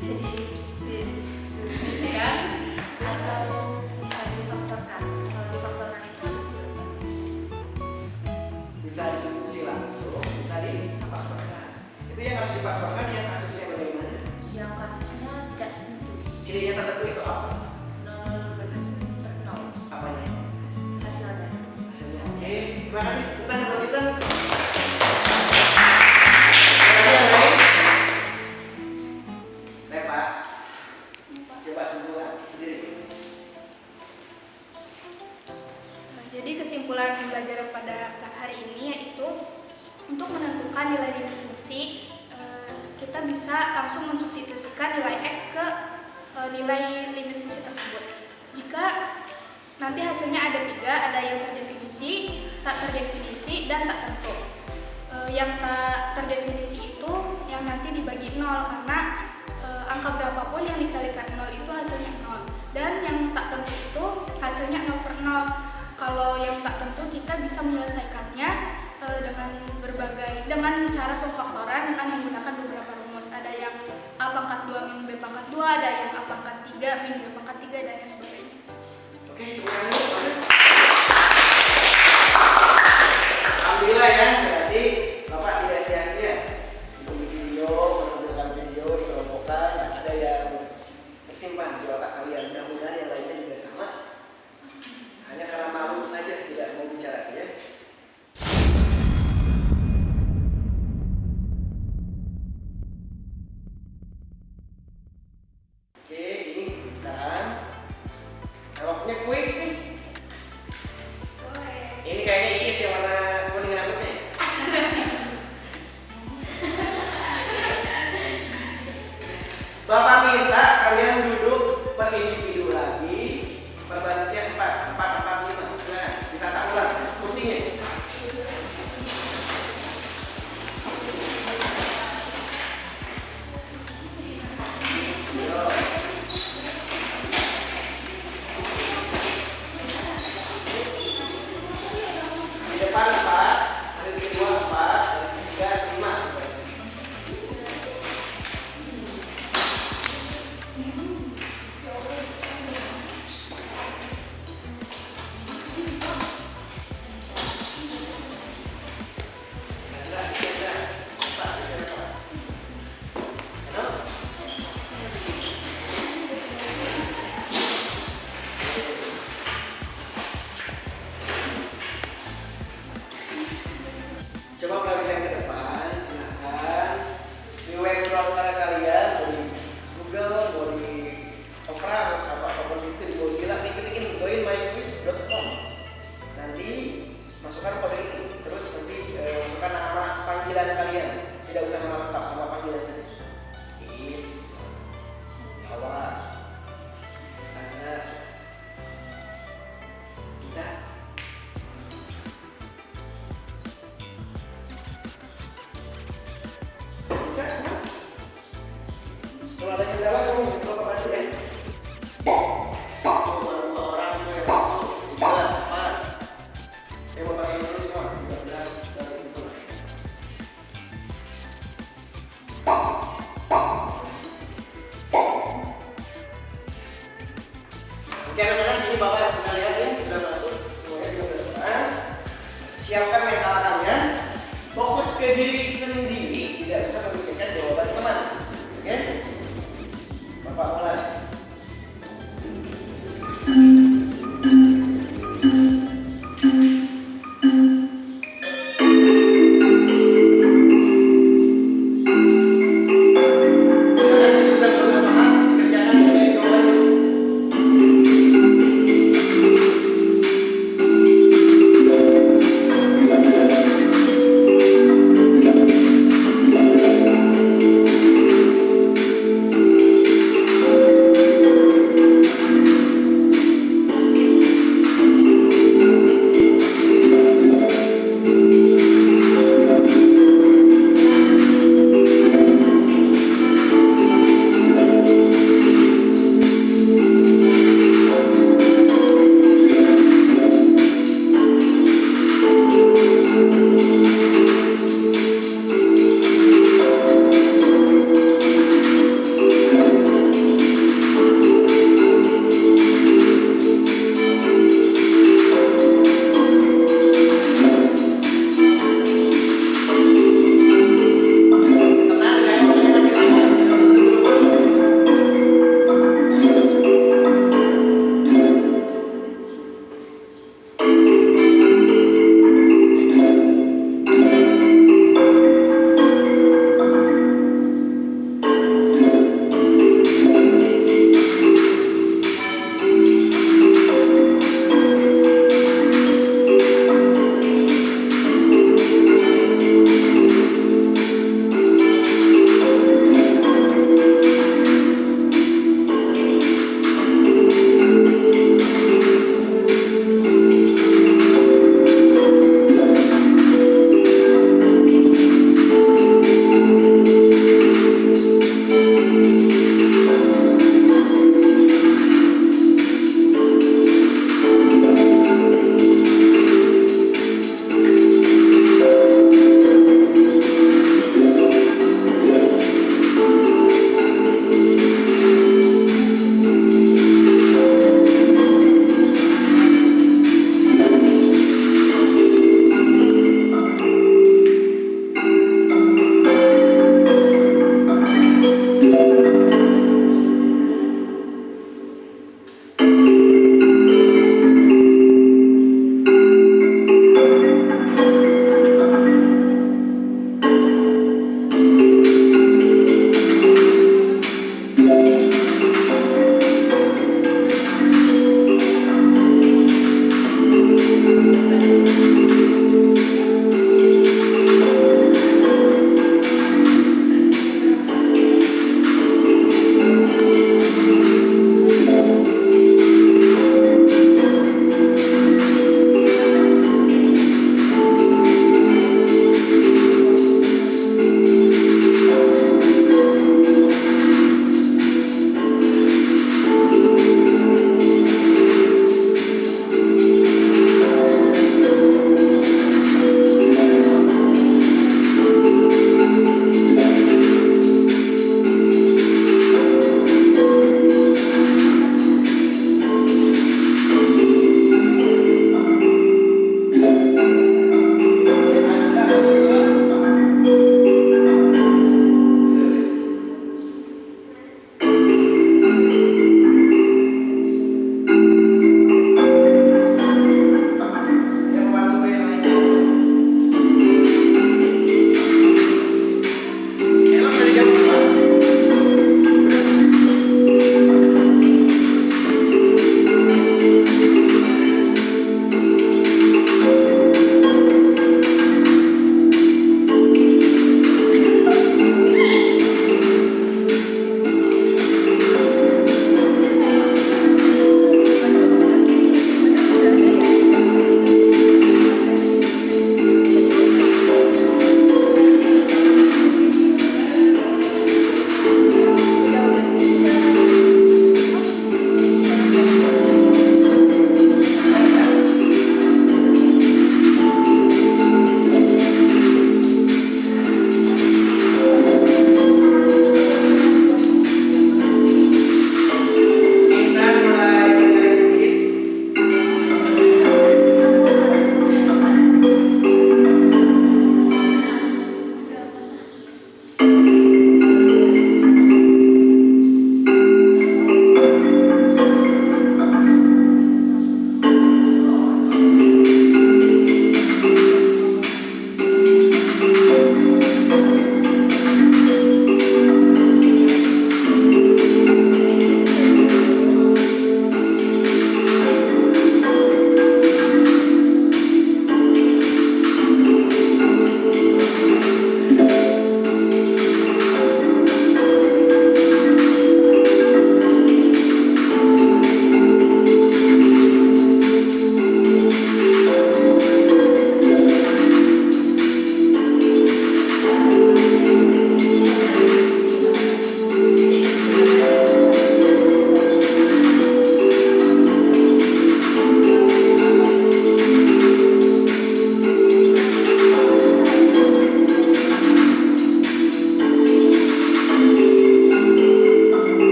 distribusikan atau bisa difaktorkan. Kalau difaktorkan itu ada beberapa. Bisa disubstitusi langsung, bisa difaktorkan. Itu yang harus difaktorkan yang kasusnya bagaimana? Yang kasusnya tidak tentu. Cirinya tertentu itu apa? 0 per 0 Apanya? hasilnya. Hasilnya. Oke, terima kasih. Kita lanjutkan. Pak. Coba simpulan. Berdiri. Nah, jadi kesimpulan pembelajaran pada hari ini yaitu untuk menentukan nilai limit fungsi, kita bisa langsung mensubstitusikan nilai X ke nilai limit fungsi tersebut. Jika nanti hasilnya ada 3, ada yang terdefinisi, tak terdefinisi, dan tak tentu. Yang tak terdefinisi itu yang nanti dibagi 0 karena angka berapapun yang dikalikan 0 itu hasilnya 0. Dan yang tak tentu itu hasilnya 0 per 0. Kalau yang tak tentu kita bisa menyelesaikannya dengan cara pemfaktoran dengan menggunakan beberapa rumus. Ada yang A pangkat 2 min B pangkat 2, ada yang A pangkat 3 min B pangkat 3, dan yang sebagainya. Oke, terima kasih. Bagus. Alhamdulillah ya, berarti Bapak tidak sia-sia membuat video, menampilkan video, dikelompokkan, ada yang tersimpan di otak kalian. Mudah-mudahan yang lainnya juga sama. Hanya karena malu saja tidak mau bicara ya. Oke, ini sekarang waktunya kuis nih. Ini kayaknya Iis yang warna kuning rambutnya. Bapak minta kalian duduk per individu lagi. Perbarisnya 4, 4, 4, 5. Nah, kita tak ulang kursinya. Di depan 4, baris kedua 4, baris ketiga 5. Coba perhatikan ke depan, silakan di web browser kalian, mau di Google, mau di Opera, apapun itu di Mozilla, diketik joinmyquiz.com. Nanti masukkan kode ini, terus nanti masukkan nama panggilan kalian, tidak usah nama lengkap, nama panggilan saja. Is, Jawa, Azhar, kita. Bisa? Kalau ada kendala kamu coba bantu ya. Cuma 2 orang yang masuk, 3, 4. Saya mau pakai dulu semua, 13 dari itu. Oke anak-anak, ini Bapak yang sudah lihat ya, sudah masuk semuanya 13 orang. Siapkan mental kalian, fokus ke diri sendiri, tidak bisa memikirkan jawaban teman. Oke? Bapak mulai.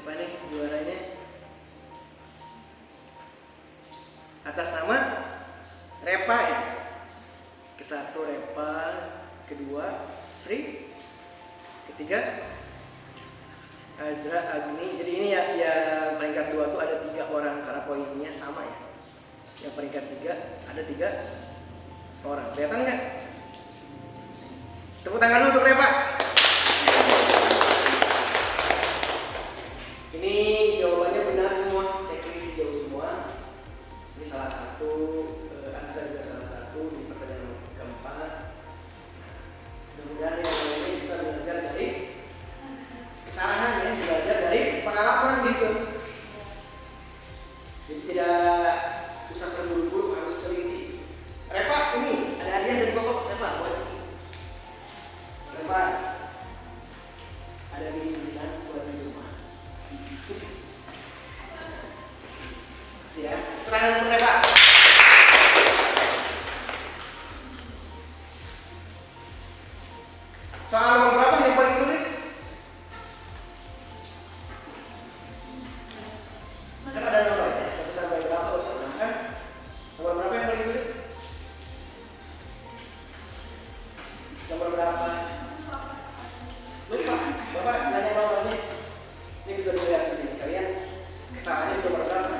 Siapa nih juaranya? Atas nama Repa ya. Ke-1 Repa, kedua Sri, ketiga Azra Agni. Jadi ini ya peringkat 2 tuh ada 3 orang karena poinnya sama ya. Yang peringkat 3 ada 3 orang. Kelihatan nggak? Tepuk tangan dulu untuk Repa. Ini jawabannya benar semua, checklist jauh semua. Ini salah satu, Azra juga salah satu di pertanyaan keempat. Mudah-mudahan yang lainnya bisa belajar dari kesalahan ya, belajar dari pengalaman gitu. Jadi tidak usah terburu-buru, harus teliti. Repa, ini ada hadiah dari Bapak. Repa, buat sini. Repa, ada bingkisan buat di rumah. Kasih ya. Tangan untuk Repa. Soal nomor berapa yang paling sulit? Kan ada nomornya, 1 sampai berapa harus kan? Nomor berapa yang paling sulit? Nomor berapa? Lupa, Bapak nanya nomornya. Ini bisa dilihat di sini. Kalian kesalahannya nomor berapa?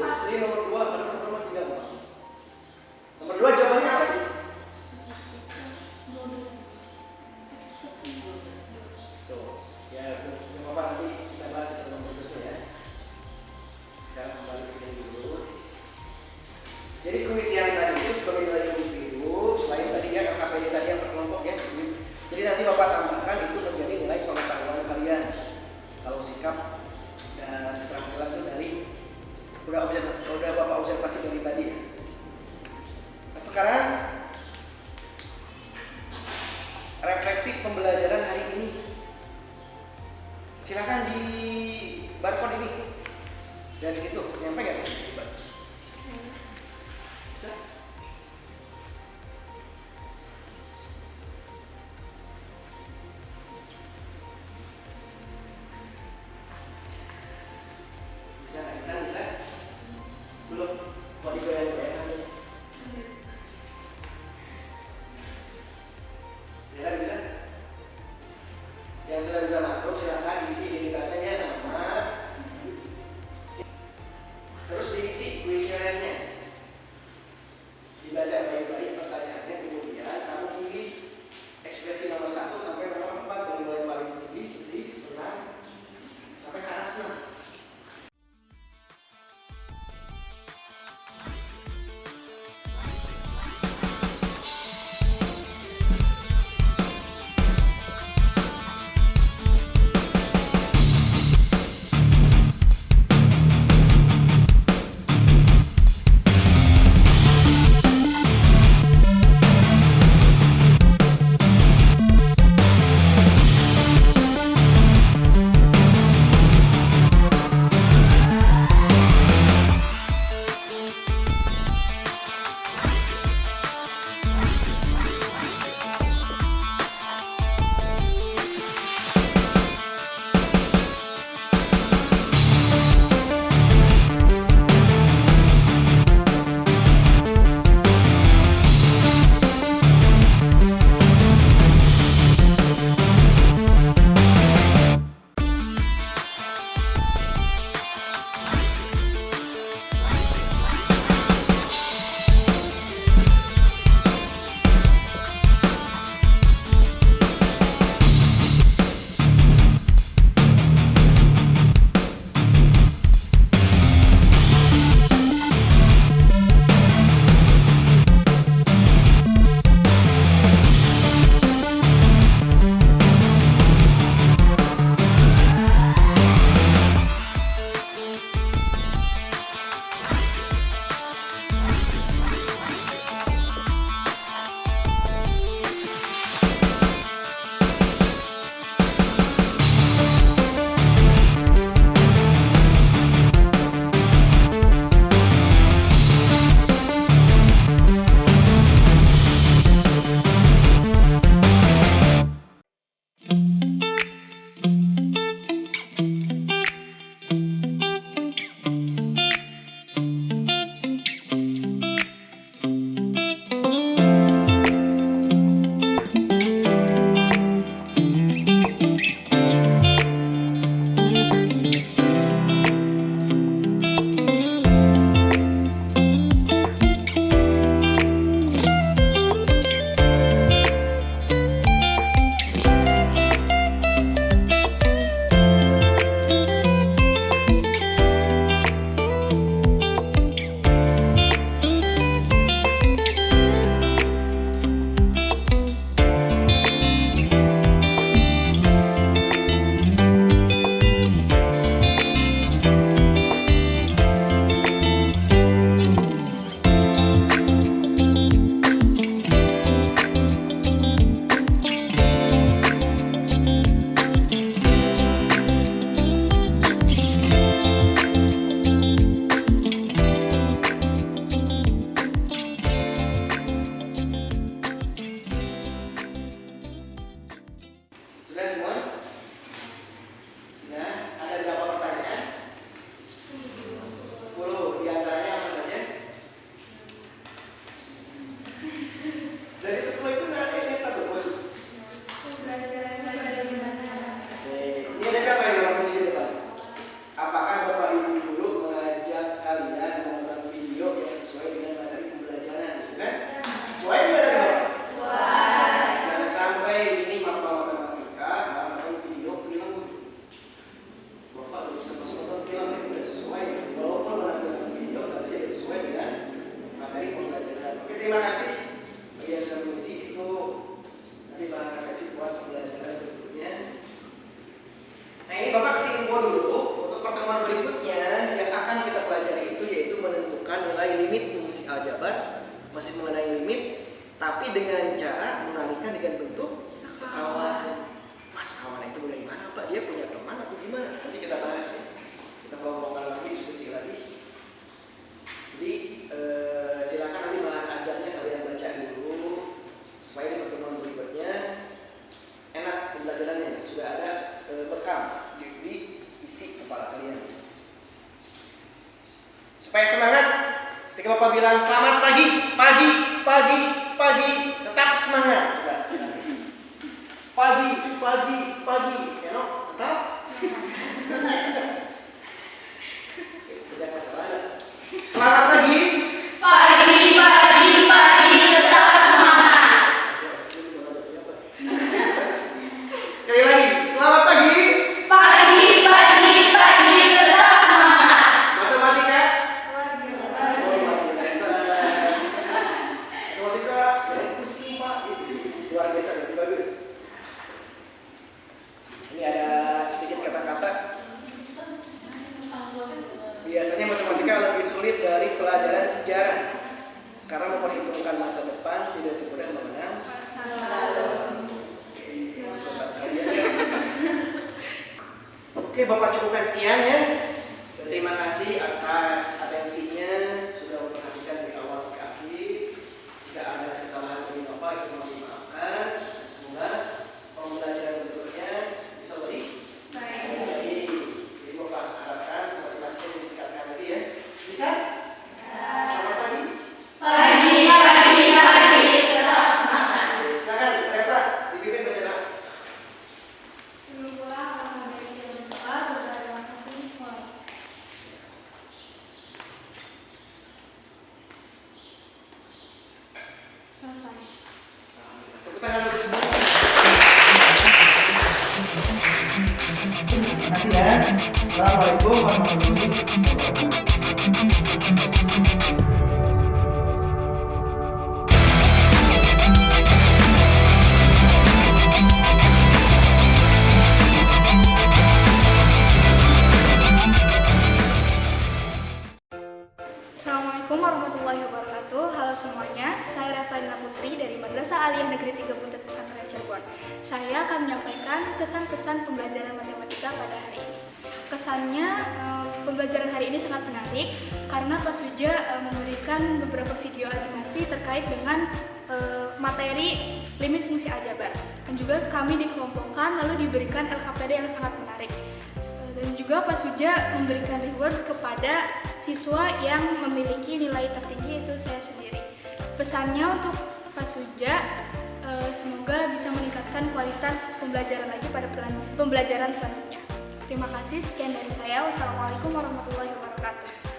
Pasti nomor 2, karena nomor masih gampang. Nomor 2 jawabannya apa sih? Tuh, ya Bapak nanti kita bahas itu nomor berikutnya ya. Sekarang kembali ke sini dulu. Jadi kuis yang tadi itu sebagai nilai individu, selain tadi ya KKPD tadi yang per kelompok ya. Jadi nanti Bapak tambahkan itu menjadi nilai pengetahuan kalian. Kalau sikap dan keterampilan itu dari udah Bapak observasi dari tadi ya. Nah, sekarang refleksi pembelajaran hari ini. Silakan di barcode ini. Dari situ, nyampe nggak di sini? Bisa? Bisa, kita bisa? Belum? Mau digoyang-goyang nih? Ya, bisa? Yang sudah bisa masuk silakan isi identitasnya, nama, terus diisi kuesionernya, dibaca baik-baik pertanyaannya, kemudian kamu pilih ekspresi nomor 1 sampai nomor 4 dari mulai paling sedih, senang, sampai sangat senang. Sudah semua? Sudah? Ada berapa pertanyaan? 10. Di antaranya apa saja? Dari 10 itu nggak ada yang satu pun. Ini ada siapa yang mau kunci depan? Apakah Bapak Ibu guru mengajak kalian menonton video yang sesuai dengan materi pembelajaran? Kan? Sesuai nggak dari Bapak? Jangan sampai ini mata matematika nonton video film. Bapak belum bisa masuk nonton film yang tidak sesuai. Walaupun menonton video tapi tidak sesuai dengan materi pembelajaran. Oke, terima kasih bagi yang sudah mengisi itu. Nanti Bapak kasih buat pembelajaran berikutnya. Nah, ini Bapak kasih info dulu untuk pertemuan berikutnya yang akan kita pelajari itu yaitu menentukan nilai limit fungsi aljabar, masih mengenai limit tapi dengan cara mengalihkan dengan bentuk sekawan. Mas, sekawan itu dari mana Pak? Dia punya teman atau gimana? Nanti kita bahas ya. Kita ngomongkan lagi, diskusi lagi. Jadi silakan nanti bahan ajarnya kalian baca dulu supaya di pertemuan berikutnya enak pembelajarannya. Sudah ada bekam di isi kepala kalian. Supaya semangat, ketika Bapak bilang selamat pagi, pagi, pagi, pagi, tetap semangat. Coba sekali. Pagi, pagi, pagi, ya no, tetap. Tidak masalah. Selamat pagi. Pagi, pagi, pagi, tetap semangat. Sekali lagi, selamat pagi. Pagi, pagi, pagi, tetap semangat. Matematika. Luar biasa. Oh, luar biasa. Matematika yang pusing Pak. Luar biasa, lebih bagus. Ini ada sedikit kata-kata. Biasanya matematika lebih sulit dari pelajaran sejarah karena memperhitungkan masa depan tidak semudah mengenang masa depan kalian ya. Oke, Bapak cukupkan sekian ya. Terima kasih atas atensinya sudah memperhatikan dari awal sampai akhir. Jika ada kesalahan dari Bapak itu mohon dimaafkan. Semoga pembelajaran berikutnya bisa lebih baik. Jadi Bapak harapkan motivasinya ditingkatkan lagi ya. Bisa? Selamat pagi. Pagi, pagi, pagi, tetap semangat. Silakan, Reva, dipimpin bacaan. Semula karena dari jam 4 beberapa waktu mulai. Selesai. Tepuk tangan dulu semua. Terima kasih ya. Assalamualaikum warahmatullahi wabarakatuh. Assalamualaikum warahmatullahi wabarakatuh. Halo semuanya, saya Rafaelina Putri dari Madrasah Aliyah Negeri 3 Buntet Pesantren Cirebon. Saya akan menyampaikan kesan-kesan pembelajaran matematika pada hari ini. Kesannya, pembelajaran hari ini sangat menarik karena Pak Suja memberikan beberapa video animasi terkait dengan materi limit fungsi aljabar. Dan juga kami dikelompokkan lalu diberikan LKPD yang sangat menarik. Dan juga Pak Suja memberikan reward kepada siswa yang memiliki nilai tertinggi, yaitu saya sendiri. Pesannya untuk Pak Suja, semoga bisa meningkatkan kualitas pembelajaran lagi pada pembelajaran selanjutnya. Terima kasih, sekian dari saya. Wassalamualaikum warahmatullahi wabarakatuh.